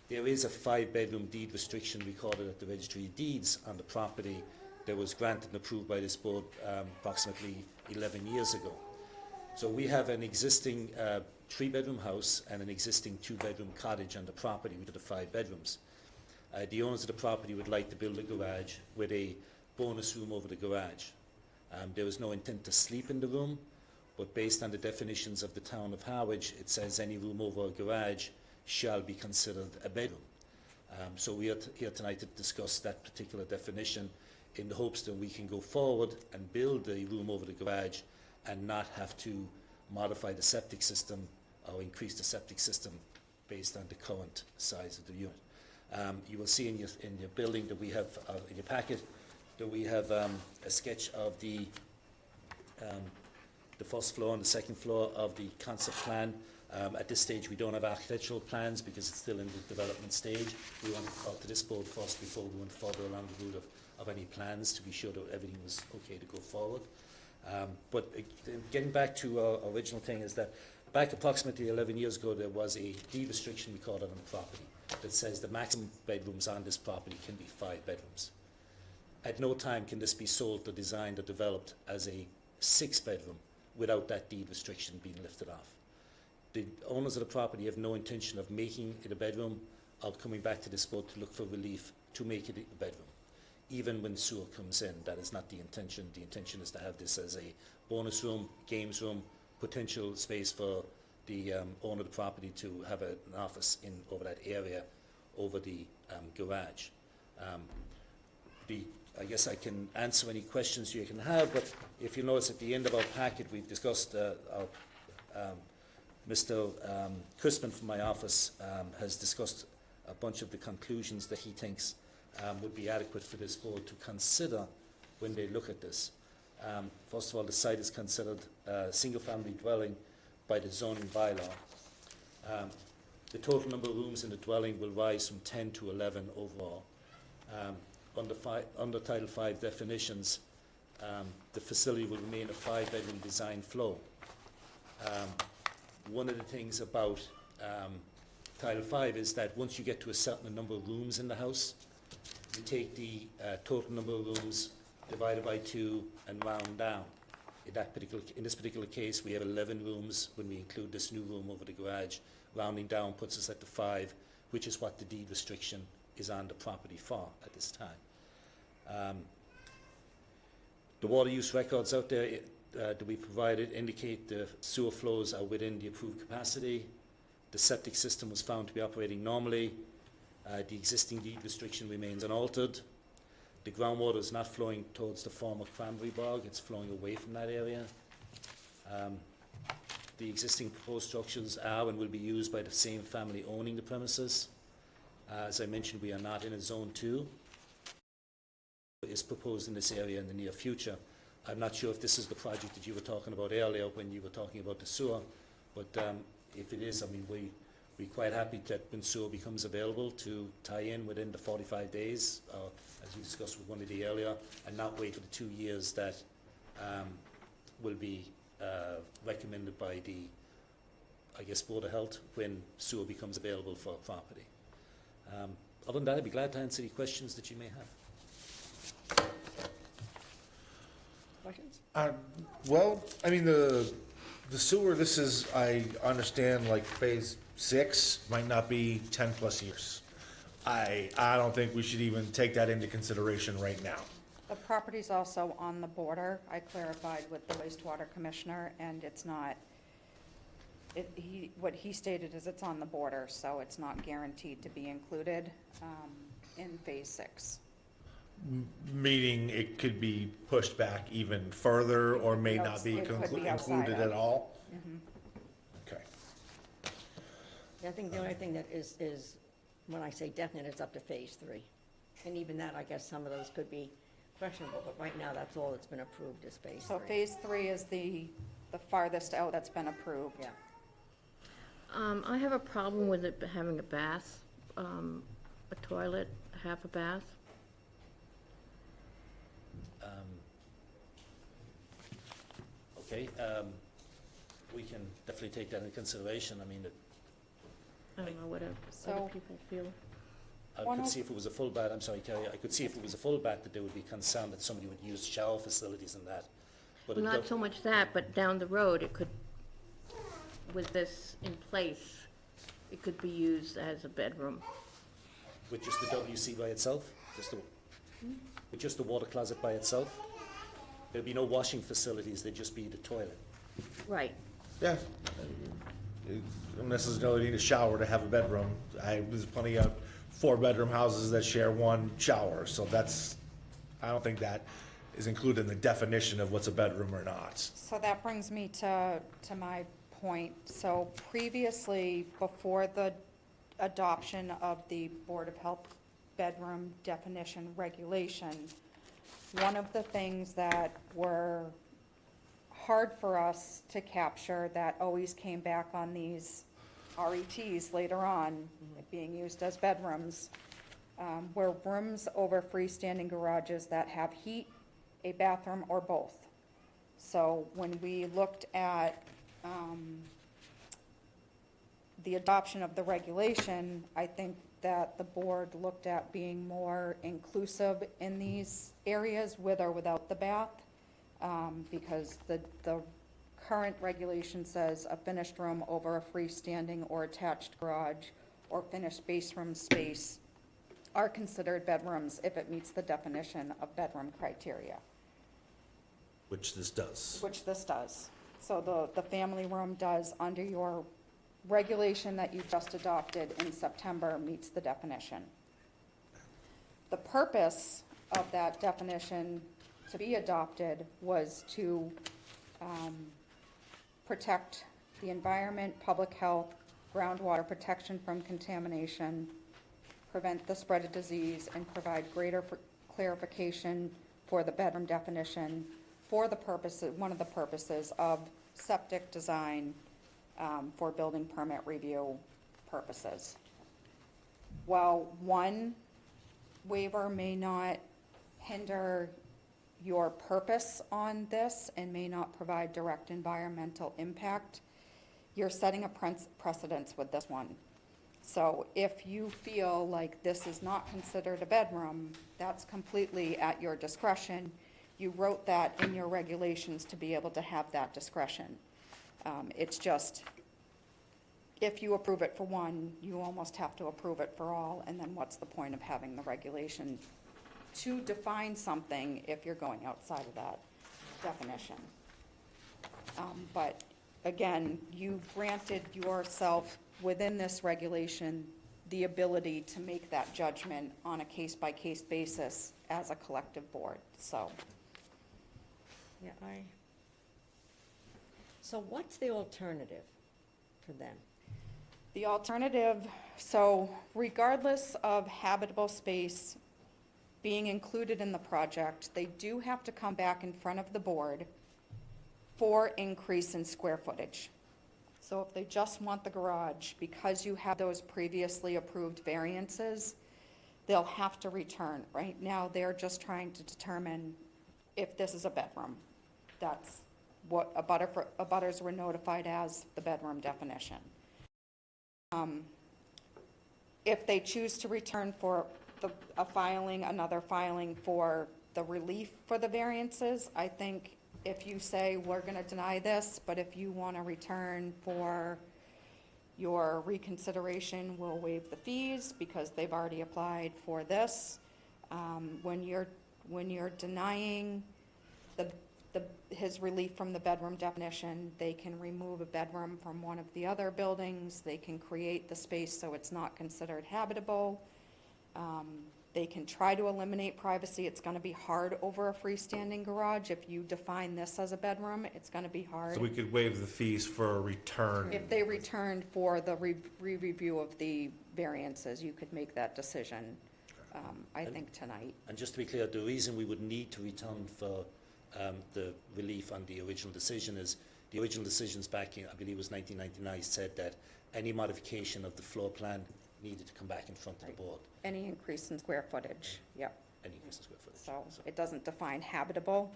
There is a 5-bedroom deed restriction recorded at the Registry of Deeds on the property that was granted and approved by this board approximately 11 years ago. So we have an existing 3-bedroom house and an existing 2-bedroom cottage on the property with the 5 bedrooms. The owners of the property would like to build a garage with a bonus room over the garage. There is no intent to sleep in the room, but based on the definitions of the town of Harwich, it says any room over a garage shall be considered a bedroom. So we are here tonight to discuss that particular definition in the hopes that we can go forward and build a room over the garage and not have to modify the septic system or increase the septic system based on the current size of the unit. You will see in your building that we have, in your packet, that we have a sketch of the first floor and the second floor of the concept plan. At this stage, we don't have architectural plans because it's still in the development stage. We want to talk to this board first before we went further along the route of any plans to be sure that everything was okay to go forward. But getting back to our original thing is that back approximately 11 years ago, there was a deed restriction recorded on the property that says the maximum bedrooms on this property can be 5 bedrooms. At no time can this be sold or designed or developed as a 6-bedroom without that deed restriction being lifted off. The owners of the property have no intention of making it a bedroom or coming back to this board to look for relief to make it a bedroom. Even when sewer comes in, that is not the intention. The intention is to have this as a bonus room, games room, potential space for the owner of the property to have an office in over that area over the garage. I guess I can answer any questions you can have, but if you notice at the end of our packet, we've discussed, Mr. Crispin from my office has discussed a bunch of the conclusions that he thinks would be adequate for this board to consider when they look at this. First of all, the site is considered a single-family dwelling by the zoning bylaw. The total number of rooms in the dwelling will rise from 10 to 11 overall. Under Title V definitions, the facility will remain a 5-bedroom design flow. One of the things about Title V is that once you get to a certain number of rooms in the house, you take the total number of rooms divided by 2 and round down. In this particular case, we have 11 rooms when we include this new room over the garage. Rounding down puts us at the 5, which is what the deed restriction is on the property for at this time. The water use records out there that we provided indicate the sewer flows are within the approved capacity. The septic system was found to be operating normally. The existing deed restriction remains unaltered. The groundwater is not flowing towards the former cranberry bog, it's flowing away from that area. The existing proposed structures are and will be used by the same family owning the premises. As I mentioned, we are not in a zone 2. Is proposed in this area in the near future. I'm not sure if this is the project that you were talking about earlier when you were talking about the sewer, but if it is, I mean, we're quite happy that when sewer becomes available to tie in within the 45 days, as we discussed with one of the earlier, and not wait for the 2 years that will be recommended by the, I guess, Board of Health when sewer becomes available for a property. Other than that, I'd be glad to answer any questions that you may have. Questions? Well, I mean, the sewer, this is, I understand, like phase 6 might not be 10 plus years. I don't think we should even take that into consideration right now. The property's also on the border. I clarified with the wastewater commissioner, and it's not, what he stated is it's on the border, so it's not guaranteed to be included in phase 6. Meaning it could be pushed back even further or may No, not be it could be outside included of. at all? Okay. Yeah, I think the only thing that is, when I say definite, it's up to phase 3. And even that, I guess some of those could be questionable, but right now, that's all that's been approved is phase 3. So phase 3 is the farthest out that's been approved. Yeah. I have a problem with it having a bath, a toilet, half a bath. Okay, we can definitely take that into consideration. I mean, I don't know what So- other people feel. I One could of- see if it was a full bath, I'm sorry, Kerry, I could see if it was a full bath that there would be concern that somebody would use shower facilities and that. But Well, it not don't- so much that, but down the road, it could, with this in place, it could be used as a bedroom. With just the WC by itself? With just the water closet by itself? There'd be no washing facilities, there'd just be the toilet. Right. Yeah. You don't necessarily need a shower to have a bedroom. There's plenty of 4-bedroom houses that share one shower, so I don't think that is included in the definition of what's a bedroom or not. So that brings me to my point. So previously, before the adoption of the Board of Health bedroom definition regulation, one of the things that were hard for us to capture that always came back on these RETs later on, being used as bedrooms, were rooms over freestanding garages that have heat, a bathroom, or both. So when we looked at the adoption of the regulation, I think that the board looked at being more inclusive in these areas with or without the bath, because the current regulation says a finished room over a freestanding or attached garage or finished base room space are considered bedrooms if it meets the definition of bedroom criteria, Which this does. which this does. So the family room does under your regulation that you just adopted in September meets the definition. The purpose of that definition to be adopted was to protect the environment, public health, groundwater protection from contamination, prevent the spread of disease, and provide greater clarification for the bedroom definition for the purpose, one of the purposes of septic design for building permit review purposes. While one waiver may not hinder your purpose on this and may not provide direct environmental impact, you're setting a precedence with this one. So if you feel like this is not considered a bedroom, that's completely at your discretion. You wrote that in your regulations to be able to have that discretion. It's just, if you approve it for one, you almost have to approve it for all, and then what's the point of having the regulation to define something if you're going outside of that definition? But again, you granted yourself within this regulation the ability to make that judgment on a case-by-case basis as a collective board, so. Yeah, so what's the alternative for them? The alternative, so regardless of habitable space being included in the project, they do have to come back in front of the board for increase in square footage. So if they just want the garage, because you have those previously approved variances, they'll have to return. Right now, they're just trying to determine if this is a bedroom. That's what abutters were notified as the bedroom definition. If they choose to return for another filing for the relief for the variances, I think if you say, we're gonna deny this, but if you wanna return for your reconsideration, we'll waive the fees because they've already applied for this. When you're denying his relief from the bedroom definition, they can remove a bedroom from one of the other buildings. They can create the space so it's not considered habitable. They can try to eliminate privacy. It's gonna be hard over a freestanding garage. If you define this as a bedroom, it's gonna be hard. So we could waive the fees for a return. If they returned for the re-review of the variances, you could make that decision, I think, tonight. And just to be clear, the reason we would need to return for the relief on the original decision is the original decisions back in, I believe it was 1999, said that any modification of the floor plan needed to come back in front of the board. Any increase in square footage, yep. Any increase in square footage. So it doesn't define habitable.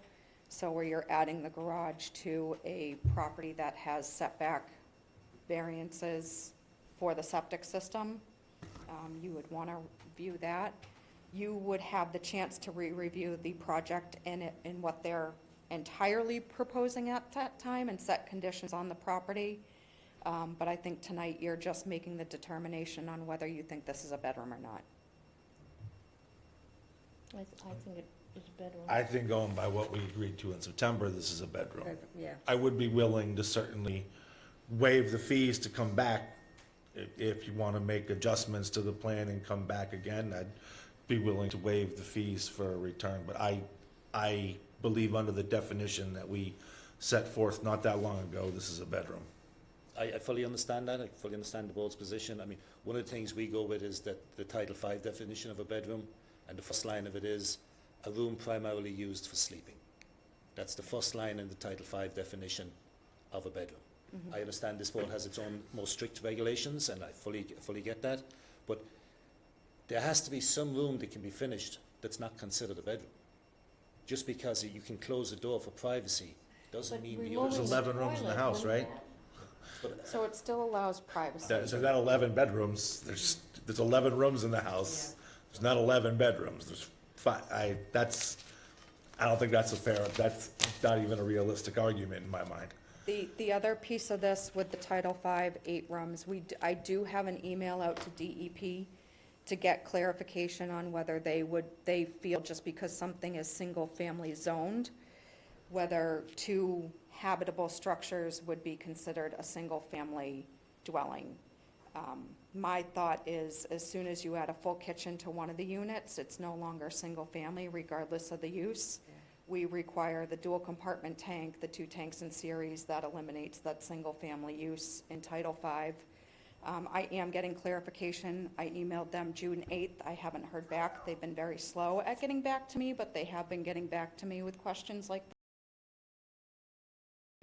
So where you're adding the garage to a property that has setback variances for the septic system, you would want to view that. You would have the chance to re-review the project in what they're entirely proposing at that time and set conditions on the property. But I think tonight you're just making the determination on whether you think this is a bedroom or not. I think it is a bedroom. I think going by what we agreed to in September, this is a bedroom. Yeah, I would be willing to certainly waive the fees to come back. If you want to make adjustments to the plan and come back again, I'd be willing to waive the fees for a return. But I believe under the definition that we set forth not that long ago, this is a bedroom. I fully understand that. I fully understand the board's position. I mean, one of the things we go with is that the Title V definition of a bedroom, and the first line of it is a room primarily used for sleeping. That's the first line in the Title V definition of a bedroom. I understand this board has its own more strict regulations, and I fully get that, but there has to be some room that can be finished that's not considered a bedroom. Just because you can close the door for privacy doesn't But There's mean removing the 11 rooms in the toilet, house, wouldn't right? that- So it still allows privacy. There's not 11 bedrooms. There's 11 rooms in the house. There's not 11 bedrooms. There's five. I don't think that's not even a realistic argument in my mind. The other piece of this with the Title V, 8 rooms, I do have an email out to DEP to get clarification on whether they feel just because something is single-family zoned, whether 2 habitable structures would be considered a single-family dwelling. My thought is, as soon as you add a full kitchen to one of the units, it's no longer single-family regardless of the use. We require the dual compartment tank, the 2 tanks in series, that eliminates that single-family use in Title V. I am getting clarification. I emailed them June 8th. I haven't heard back. They've been very slow at getting back to me, but they have been getting back to me with questions like that.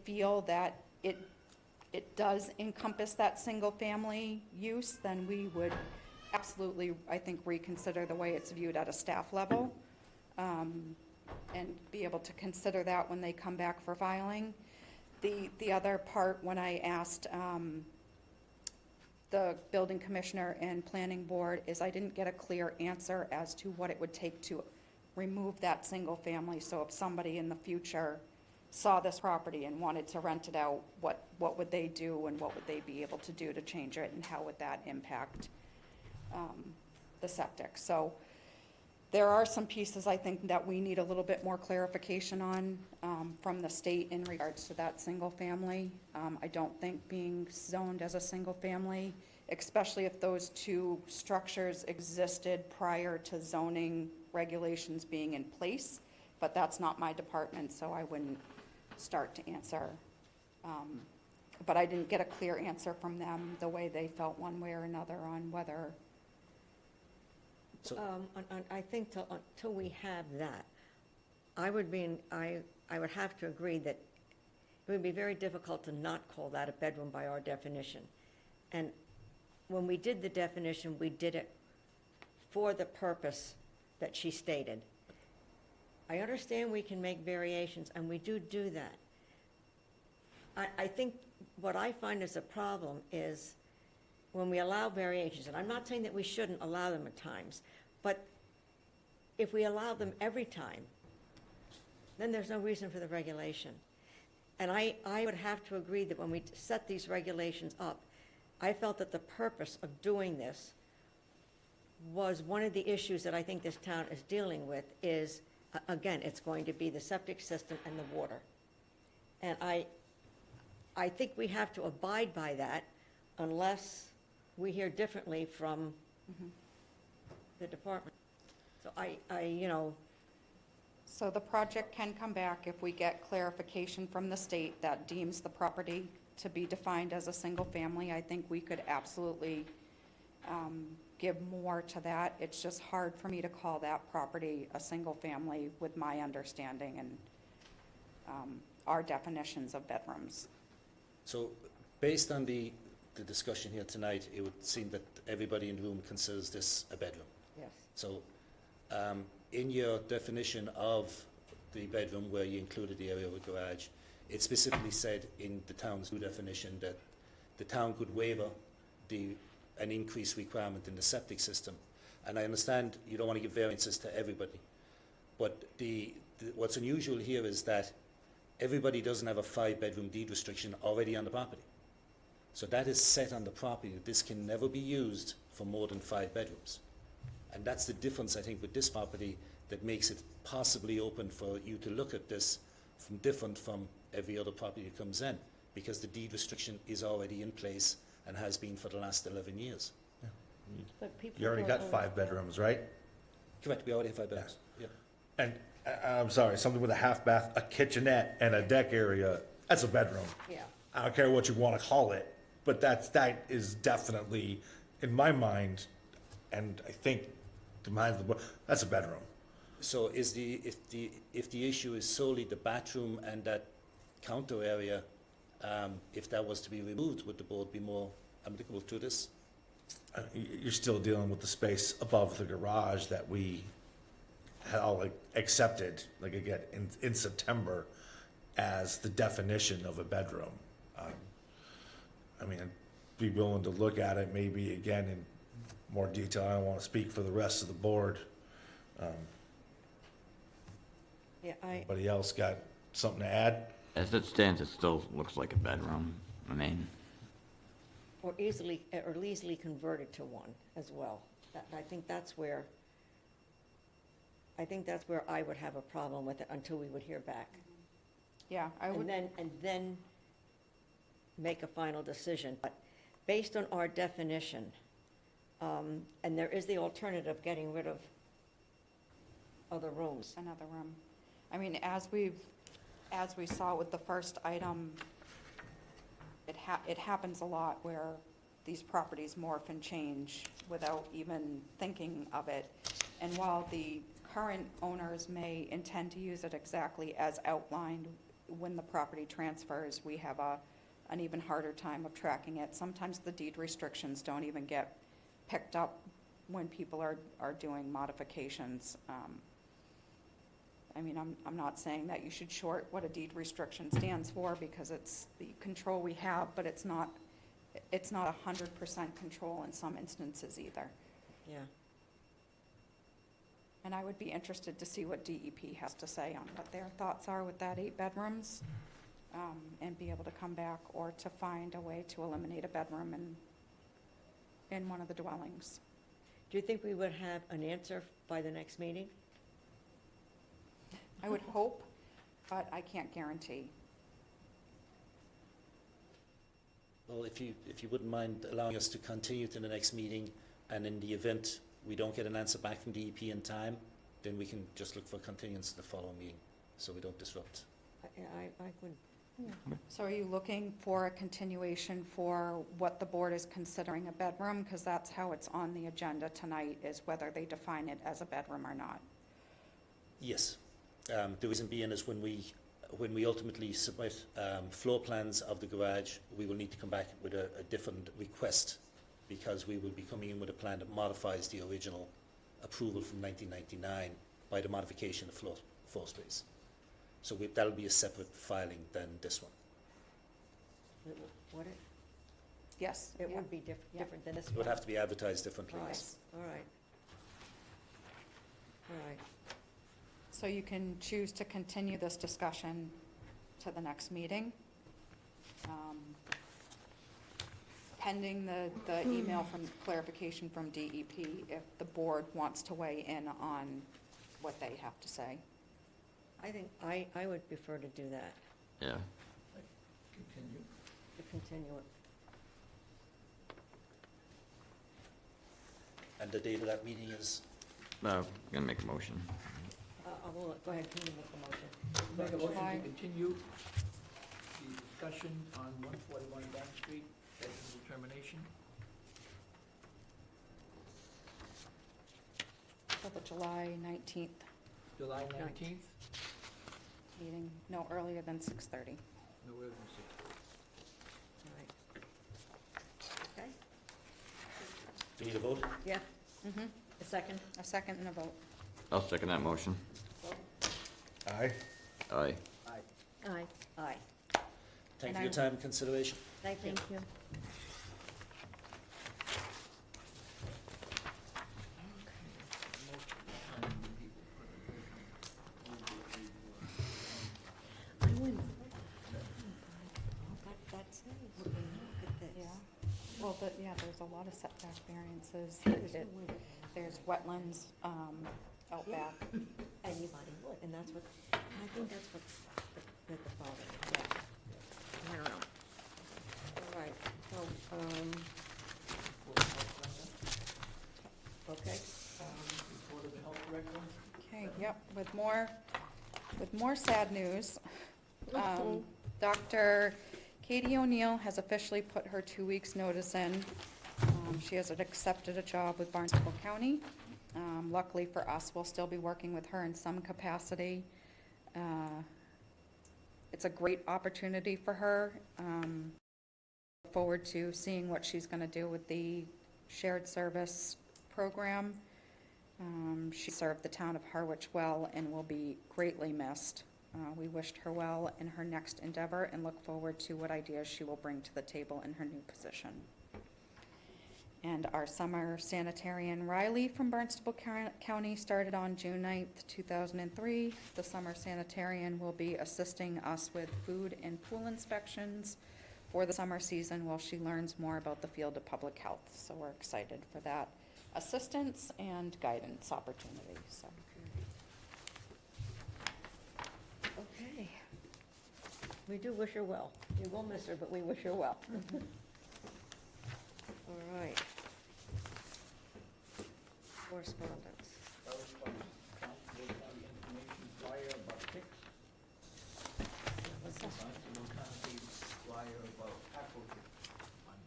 I feel that it does encompass that single-family use, then we would absolutely, I think, reconsider the way it's viewed at a staff level, and be able to consider that when they come back for filing. The other part, when I asked the building commissioner and planning board, is I didn't get a clear answer as to what it would take to remove that single family. So if somebody in the future saw this property and wanted to rent it out, what would they do, and what would they be able to do to change it, and how would that impact the septic? So there are some pieces, I think, that we need a little bit more clarification on from the state in regards to that single family. I don't think being zoned as a single family, especially if those 2 structures existed prior to zoning regulations being in place, but that's not my department, so I wouldn't start to answer. But I didn't get a clear answer from them, the way they felt one way or another on whether. So, I think till we have that, I would have to agree that it would be very difficult to not call that a bedroom by our definition. And when we did the definition, we did it for the purpose that she stated. I understand we can make variations, and we do that. I think what I find is a problem is when we allow variations, and I'm not saying that we shouldn't allow them at times, but if we allow them every time, then there's no reason for the regulation. And I would have to agree that when we set these regulations up, I felt that the purpose of doing this was one of the issues that I think this town is dealing with is, again, it's going to be the septic system and the water. And I think we have to abide by that unless we hear differently from the department. So So the project can come back if we get clarification from the state that deems the property to be defined as a single family. I think we could absolutely give more to that. It's just hard for me to call that property a single family with my understanding and our definitions of bedrooms. so based on the discussion here tonight, it would seem that everybody in the room considers this a bedroom. yes. So, in your definition of the bedroom where you included the area of a garage, it specifically said in the town's new definition that the town could waiver an increased requirement in the septic system. And I understand you don't want to give variances to everybody, but what's unusual here is that everybody doesn't have a 5-bedroom deed restriction already on the property. So that is set on the property, that this can never be used for more than 5 bedrooms. And that's the difference, I think, with this property that makes it possibly open for you to look at this different from every other property that comes in, because the deed restriction is already in place and has been for the last 11 years. But people You already don't got 5 bedrooms, right? Correct, we already have 5 bedrooms. Yeah. And I'm sorry, something with a half bath, a kitchenette, and a deck area, that's a bedroom. Yeah. I don't care what you want to call it, but that is definitely, in my mind, and I think the mind of the board, that's a bedroom. So if the issue is solely the bathroom and that counter area, if that was to be removed, would the board be more amenable to this? You're still dealing with the space above the garage that we had all accepted, like again, in September as the definition of a bedroom. I mean, I'd be willing to look at it maybe again in more detail. I don't want to speak for the rest of the board. Yeah, Anybody else got something to add? As it stands, it still looks like a bedroom. I mean, or easily converted to one as well. I think that's where I would have a problem with it until we would hear back. Yeah, I would. And then make a final decision. But based on our definition, and there is the alternative, getting rid of other rooms. Another room. I mean, as we saw with the first item, it happens a lot where these properties morph and change without even thinking of it. And while the current owners may intend to use it exactly as outlined, when the property transfers, we have an even harder time of tracking it. Sometimes the deed restrictions don't even get picked up when people are doing modifications. I mean, I'm not saying that you should short what a deed restriction stands for, because it's the control we have, but it's not 100% control in some instances either. Yeah. And I would be interested to see what DEP has to say on what their thoughts are with that 8 bedrooms, and be able to come back or to find a way to eliminate a bedroom in one of the dwellings. Do you think we would have an answer by the next meeting? I would hope, but I can't guarantee. Well, if you wouldn't mind allowing us to continue to the next meeting, and in the event we don't get an answer back from DEP in time, then we can just look for continuance to the following meeting, so we don't disrupt. I would, So are you looking for a continuation for what the board is considering a bedroom? Because that's how it's on the agenda tonight, is whether they define it as a bedroom or not. Yes. The reason being is when we ultimately submit floor plans of the garage, we will need to come back with a different request, because we will be coming in with a plan that modifies the original approval from 1999 by the modification of floor space. So that'll be a separate filing than this one. would it? Yes. It yeah. would be Yeah. different than this It would one? have to be advertised differently, All right, yes. all right. All right. So you can choose to continue this discussion to the next meeting. Pending the email from clarification from DEP, if the board wants to weigh in on what they have to say. I think I would prefer to do that, Yeah. Continue. to continue it. And the date of that meeting is, Gonna make a motion. I will, go ahead, can you make the motion? Make a motion July. to continue the discussion on 141 Bank Street, bedroom determination. For the July 19th July 19th, meeting, no earlier than 6:30. no earlier than 6. All right. Okay, do you need a vote? yeah, a second? A second and a vote. I'll second that motion. Aye. Aye. Aye. Aye. Aye. Thank you And for your time and consideration. Thank you. Thank you. I wouldn't. That's it, look at this. Yeah. Well, there's a lot of setback variances. There's wetlands out back. Anybody would, and that's what, I think that's what, the father, yeah. I don't know. All right, so, okay, Report of the health director. Okay, yep, with more sad news. Dr. Katie O'Neill has officially put her 2 weeks' notice in. She has accepted a job with Barnstable County. Luckily for us, we'll still be working with her in some capacity. It's a great opportunity for her. Look forward to seeing what she's going to do with the shared service program. She served the town of Harwich well and will be greatly missed. We wished her well in her next endeavor and look forward to what ideas she will bring to the table in her new position. And our summer sanitarian Riley from Barnstable County started on June 9th, 2003. The summer sanitarian will be assisting us with food and pool inspections for the summer season while she learns more about the field of public health. So we're excited for that assistance and guidance opportunity, so. okay. We do wish her well. We will miss her, but we wish her well. All right. Correspondence. Correspondence, Constable County information flyer about ticks. Constable County flyer about aqua fund.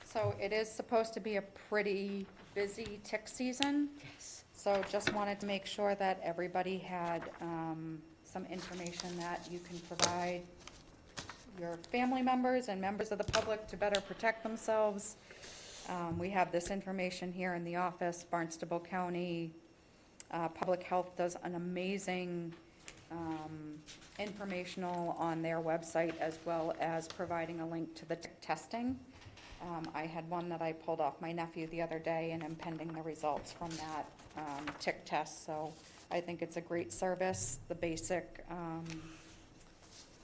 So it is supposed to be a pretty busy tick season. Yes. So just wanted to make sure that everybody had some information that you can provide your family members and members of the public to better protect themselves. We have this information here in the office. Barnstable County Public Health does an amazing informational on their website, as well as providing a link to the tick testing. I had one that I pulled off my nephew the other day, and I'm pending the results from that tick test. So I think it's a great service. The basic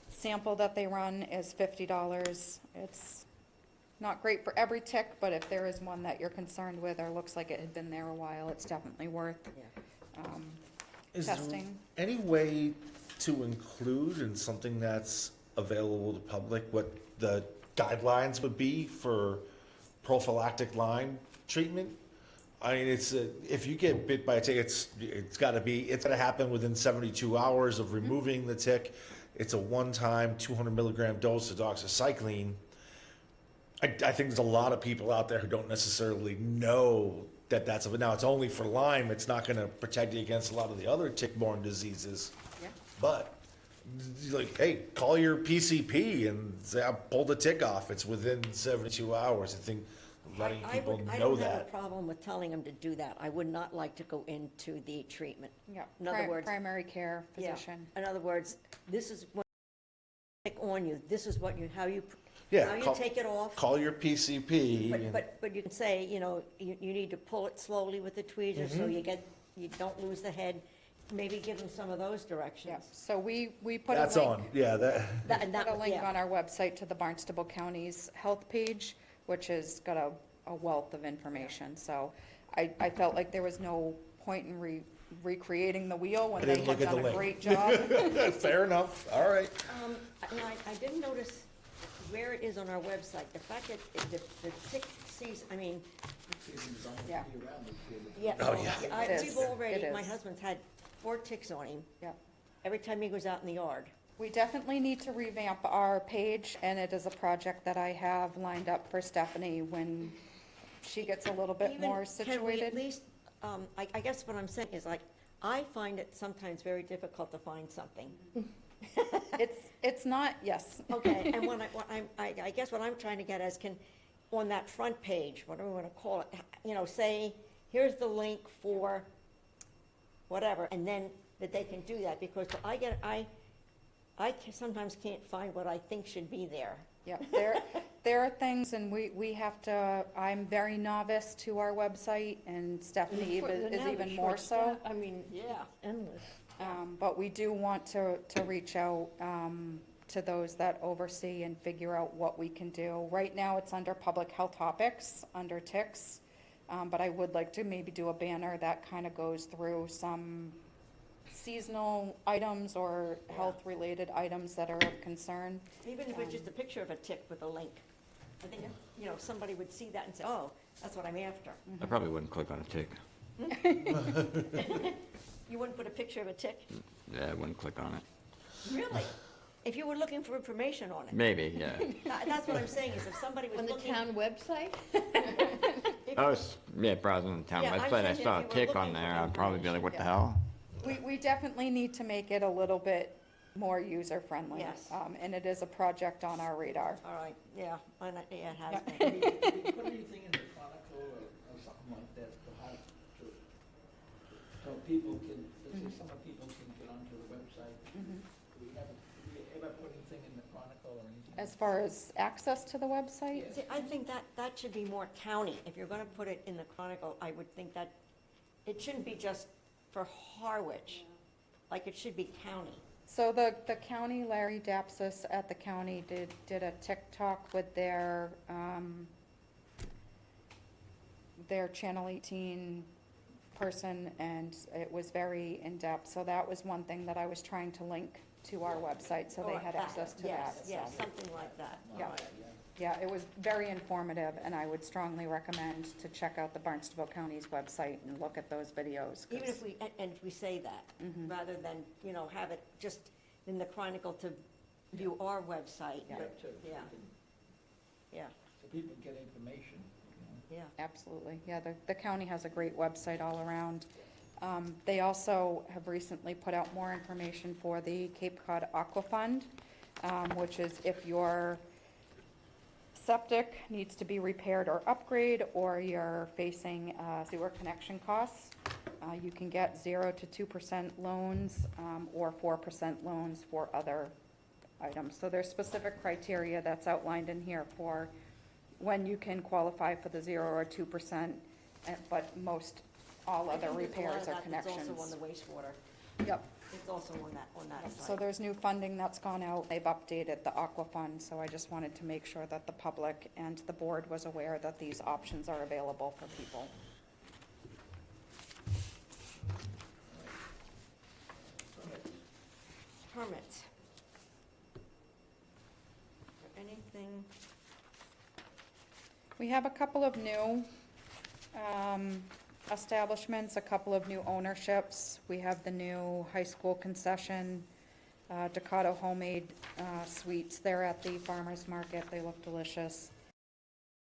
sample that they run is $50. It's not great for every tick, but if there is one that you're concerned with or looks like it had been there a while, it's definitely worth Yeah. Is there testing. any way to include in something that's available to public what the guidelines would be for prophylactic Lyme treatment? I mean, if you get bit by a tick, it's got to happen within 72 hours of removing the tick. It's a one-time 200 milligram dose of doxycycline. I think there's a lot of people out there who don't necessarily know that's now it's only for Lyme. It's not going to protect you against a lot of the other tick-borne diseases. Yeah. But like, hey, call your PCP and say, I pulled the tick off. It's within 72 hours. I think letting people I know don't have a that. problem with telling them to do that. I would not like to go into the treatment. Yeah, In other words, primary care yeah. physician. In other words, this is what tick on you. This is what how you Yeah, take it off. Call your PCP. and- But you can say, you need to pull it slowly with the tweezers so you don't lose the head. Maybe give them some of those Yeah, directions. so we put a That's link. on. Yeah, that. And Put a link yeah. on our website to the Barnstable County's health page, which has got a wealth of information. So I felt like there was no point in recreating the wheel when I they didn't had look at the done a link. great job. Fair enough. All right. I didn't notice where it is on our website. The fact that the tick season, I mean, Yeah. yeah. Oh, yeah. I- It We've is. already, It my is. husband's had 4 ticks on him Yep. every time he goes out in the yard. We definitely need to revamp our page, and it is a project that I have lined up for Stephanie when she gets a little bit Even- more Can we at situated. least, I guess what I'm saying is like, I find it sometimes very difficult to find something. It's not, yes. Okay, and I guess what I'm trying to get is on that front page, whatever we want to call it, say, here's the link for whatever, and then that they can do that, because sometimes can't find what I think should be there. Yeah, there are things, and we have to, I'm very novice to our website, and Stephanie is even more so. I mean, Yeah. endless. But we do want to reach out to those that oversee and figure out what we can do. Right now, it's under public health topics, under ticks, but I would like to maybe do a banner that kind of goes through some seasonal items or health-related items that are of concern. Even if it's just a picture of a tick with a link. I think, somebody would see that and say, oh, that's what I'm after. I probably wouldn't click on a tick. You wouldn't put a picture of a tick? Yeah, I wouldn't click on it. Really? If you were looking for information on it? Maybe, yeah. That's what I'm saying, is if somebody was On the looking. town website? I was, browsing the town Yeah, I'm website, I saying saw a if you were tick looking on for there, I'd probably be like, what the Yeah. hell? We definitely need to make it a little bit more user-friendly. Yes. And it is a project on our radar. All right, yeah, yeah, it has Yeah. been. Did you put anything in the Chronicle or something like that so people can, let's say some people can get onto the website? Do we ever put anything in the Chronicle or anything? As far as access to the website? See, I think that should be more county. If you're gonna put it in the Chronicle, I would think that it shouldn't be just for Harwich, like it should be county. So the county, Larry Dapsus at the county did a TikTok with their Channel 18 person, and it was very in-depth. So that was one thing that I was trying to link to our website, so they Or had that, access to yes, that. yes, so. something like that. Yeah. All right. Yeah, it was very informative, and I would strongly recommend to check out the Barnstable County's website and look at those videos. 'cause- Even if we, and if we say that, rather than, have it just in the Chronicle to view our website. Yeah. but- Too. Yeah, yeah, So people get information, yeah. Absolutely, yeah, the county has a great website all around. They also have recently put out more information for the Cape Cod Aqua Fund, which is if your septic needs to be repaired or upgrade, or you're facing sewer connection costs, you can get 0 to 2% loans, or 4% loans for other items. So there's specific criteria that's outlined in here for when you can qualify for the 0 or 2%, but most all I other think there's a lot repairs of or that connections. It's also on the wastewater. Yep. It's also on that So site. there's new funding that's gone out. They've updated the Aqua Fund, so I just wanted to make sure that the public and the board was aware that these options are available for people. Permits. Anything, We have a couple of new establishments, a couple of new ownerships. We have the new high school concession, Ducato Homemade Sweets. They're at the farmer's market. They look delicious.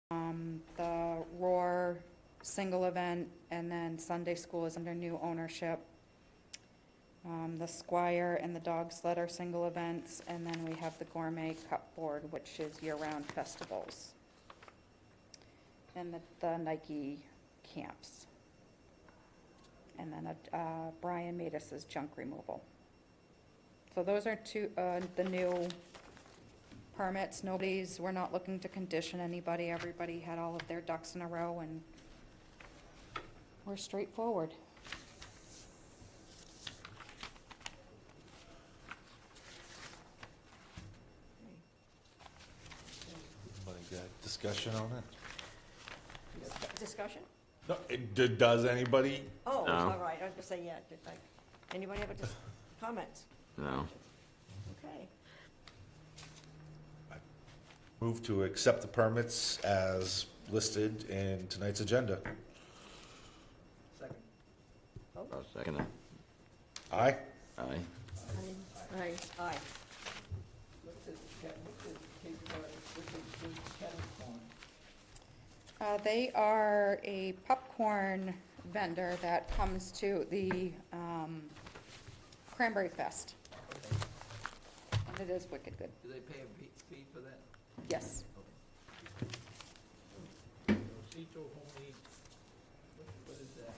The Roar single event, and then Sunday school is under new ownership. The Squire and the Dog Sled are single events, and then we have the Gourmet Cupboard, which is year-round festivals. And the Nike camps. And then Brian Matus's junk removal. So those are the new permits. We're not looking to condition anybody. Everybody had all of their ducks in a row, and we're straightforward. Anybody got discussion on it? discussion? No, does anybody? Oh, No. all right, I was gonna say, yeah, anybody have comments? No. Okay, Move to accept the permits as listed in tonight's agenda. second. I'll second it. Aye? Aye. Aye. aye. What's this Cape Cod, what's this kettle corn? They are a popcorn vendor that comes to the Cranberry Fest. And it is wicked good. Do they pay a fee for that? Yes. Cito homemade, what is that?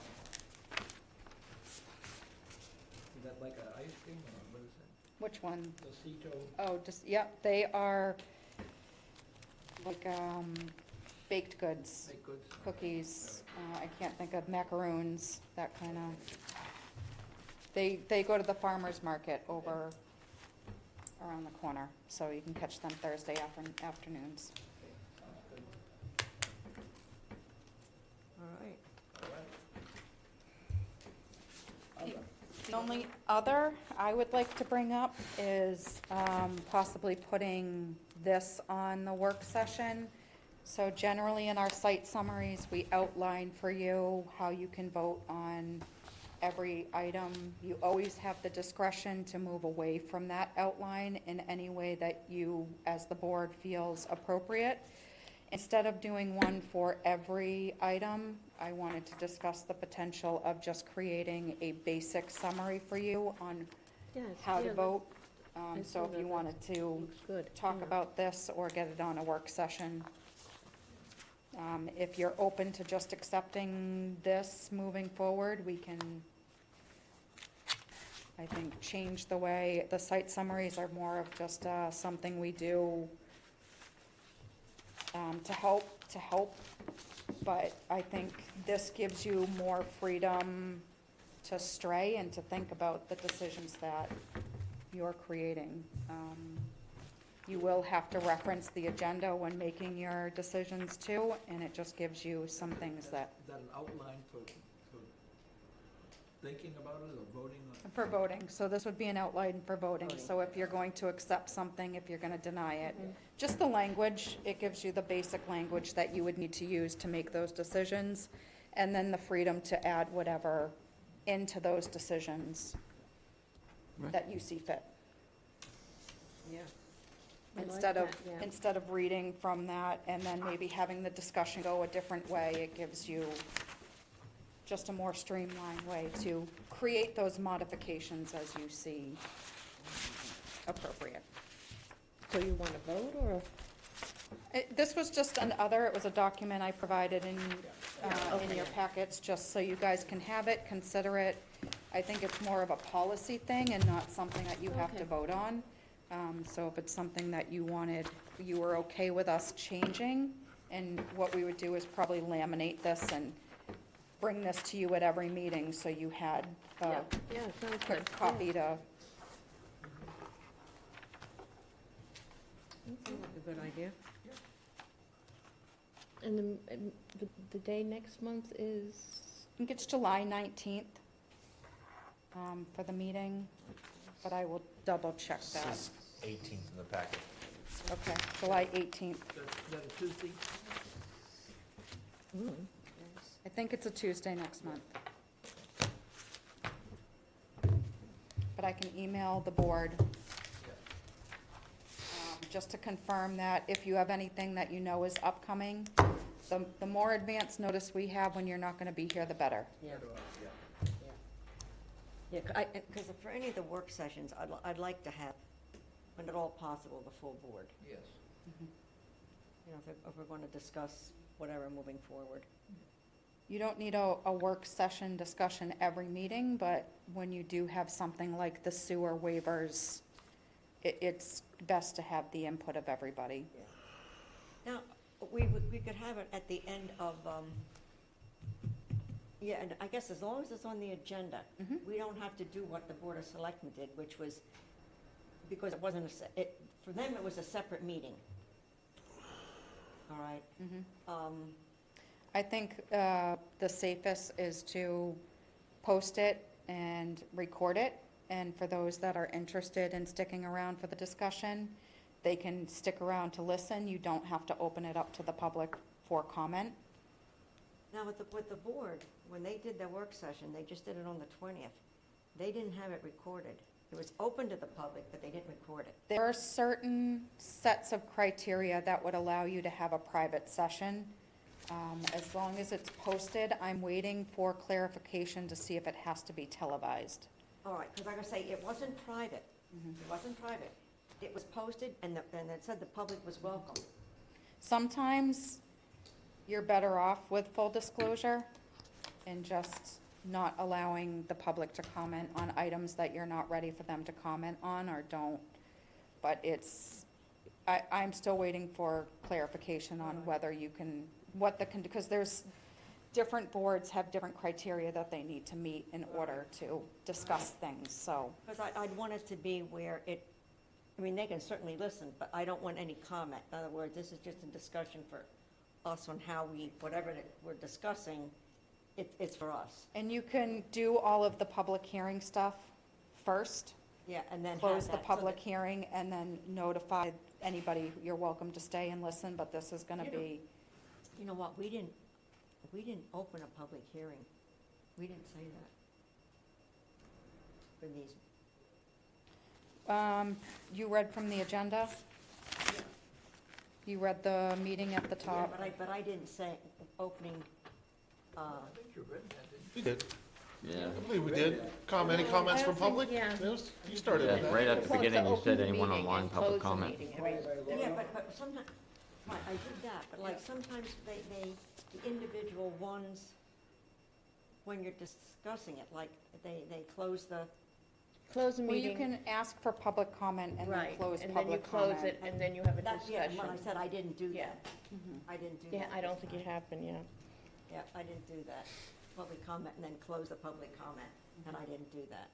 Is that like an ice cream or what is that? Which one? The Cito, Oh, just, yep, they are like baked goods, baked goods? cookies, I can't think of macaroons, that kind of. They go to the farmer's market over around the corner, so you can catch them Thursday afternoons. Okay, sounds good. All right. All right. The only other I would like to bring up is possibly putting this on the work session. So generally in our site summaries, we outline for you how you can vote on every item. You always have the discretion to move away from that outline in any way that you, as the board, feels appropriate. Instead of doing one for every item, I wanted to discuss the potential of just creating a basic summary for you on Yes, how yeah, to that- vote. I So saw if you that. wanted to Looks good. talk yeah. about this or get it on a work session. If you're open to just accepting this moving forward, we can, I think, change the way, the site summaries are more of just something we do to help, but I think this gives you more freedom to stray and to think about the decisions that you're creating. You will have to reference the agenda when making your decisions too, and it just gives you some things that, Is that an outline for thinking about it or voting on? For voting, so this would be an outline for voting. Voting. So if you're going to accept something, if you're gonna deny it, just the language, it gives you the basic language that you would need to use to make those decisions, and then the freedom to add whatever into those decisions Right. that you see fit. Yeah. I like Instead of, that, yeah. instead of reading from that and then maybe having the discussion go a different way, it gives you just a more streamlined way to create those modifications as you see appropriate. So you want to vote, or? This was just it was a document I provided in your packets, just so you guys can have it, consider it. I think it's more of a policy thing and not something that you have to Okay. vote on. So if it's something that you were okay with us changing, and what we would do is probably laminate this and bring this to you at every meeting, so you had a Yeah, sounds quick good. copy to, Sounds like a good idea. And the day next month is, I think it's July 19th for the meeting, but I will double check that. Says 18th in the packet. Okay, July 18th. Is that a Tuesday? I think it's a Tuesday next month. But I can email the board just to confirm that if you have anything that you know is upcoming, the more advance notice we have when you're not gonna be here, the better. Yeah. Yeah, because for any of the work sessions, I'd like to have, when at all possible, the full board. Yes. You know, if we're going to discuss whatever moving forward. You don't need a work session discussion every meeting, but when you do have something like the sewer waivers, it's best to have the input of everybody. Now, we could have it at the end of, yeah, and I guess as long as it's on the agenda, we don't have to do what the Board of Selectmen did, which was, because it wasn't for them, it was a separate meeting. All right? I think the safest is to post it and record it, and for those that are interested in sticking around for the discussion, they can stick around to listen. You don't have to open it up to the public for comment. Now, with the board, when they did their work session, they just did it on the 20th. They didn't have it recorded. It was open to the public, but they didn't record it. There are certain sets of criteria that would allow you to have a private session. As long as it's posted, I'm waiting for clarification to see if it has to be televised. All right, because like I say, it wasn't private. It wasn't private. It was posted, and it said the public was welcome. Sometimes you're better off with full disclosure and just not allowing the public to comment on items that you're not ready for them to comment on or don't. But I'm still waiting for clarification on whether you can, because there's, different boards have different criteria that they need to meet in order to discuss things, so. Because I'd want it to be where I mean, they can certainly listen, but I don't want any comment. In other words, this is just a discussion for us on how whatever that we're discussing, it's for us. And you can do all of the public hearing stuff first. Yeah, and then have Close the that so public that- hearing and then notify anybody, you're welcome to stay and listen, but this is gonna You know- be, You know what, we didn't open a public hearing. We didn't say that. For these, you read from the agenda? You read the meeting at the yeah, top? but I didn't say opening, I think you read that, didn't We did. Yeah. I believe we did. Any comments I from don't think- public? yeah. Yes, you started Yeah, with that. right at the Close beginning, you open said the anyone meeting online, and public close the comment. meeting. yeah, but sometimes, right, I did that, but like sometimes the individual ones, when you're discussing it, like they close the, Close the Well, you meeting. can ask for public comment and then Right, close and then you public close comment. it, and then you have a that's, yeah, discussion. when I said I didn't do Yeah. that. I didn't do Yeah, that. I don't think it happened, yeah. Yeah, I didn't do that. Public comment and then close the public comment, and I didn't do that.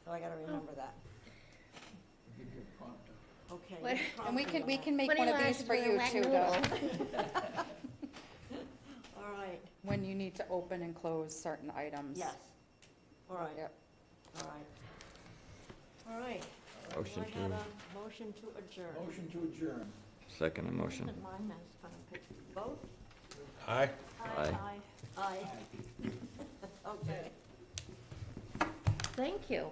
So I gotta remember that. you? Give you a prompt. Okay. What- no And we problem can on make Funny one of lines these for with a you whack too, noodle. that. All right, when you need to open and close certain items. yes. All right, Yep. all right. All right. Motion Do I have to- a motion to adjourn? Motion to adjourn. Second emotion. And mine has kind of picture. Vote? Aye. Aye. Aye. Okay. Thank you.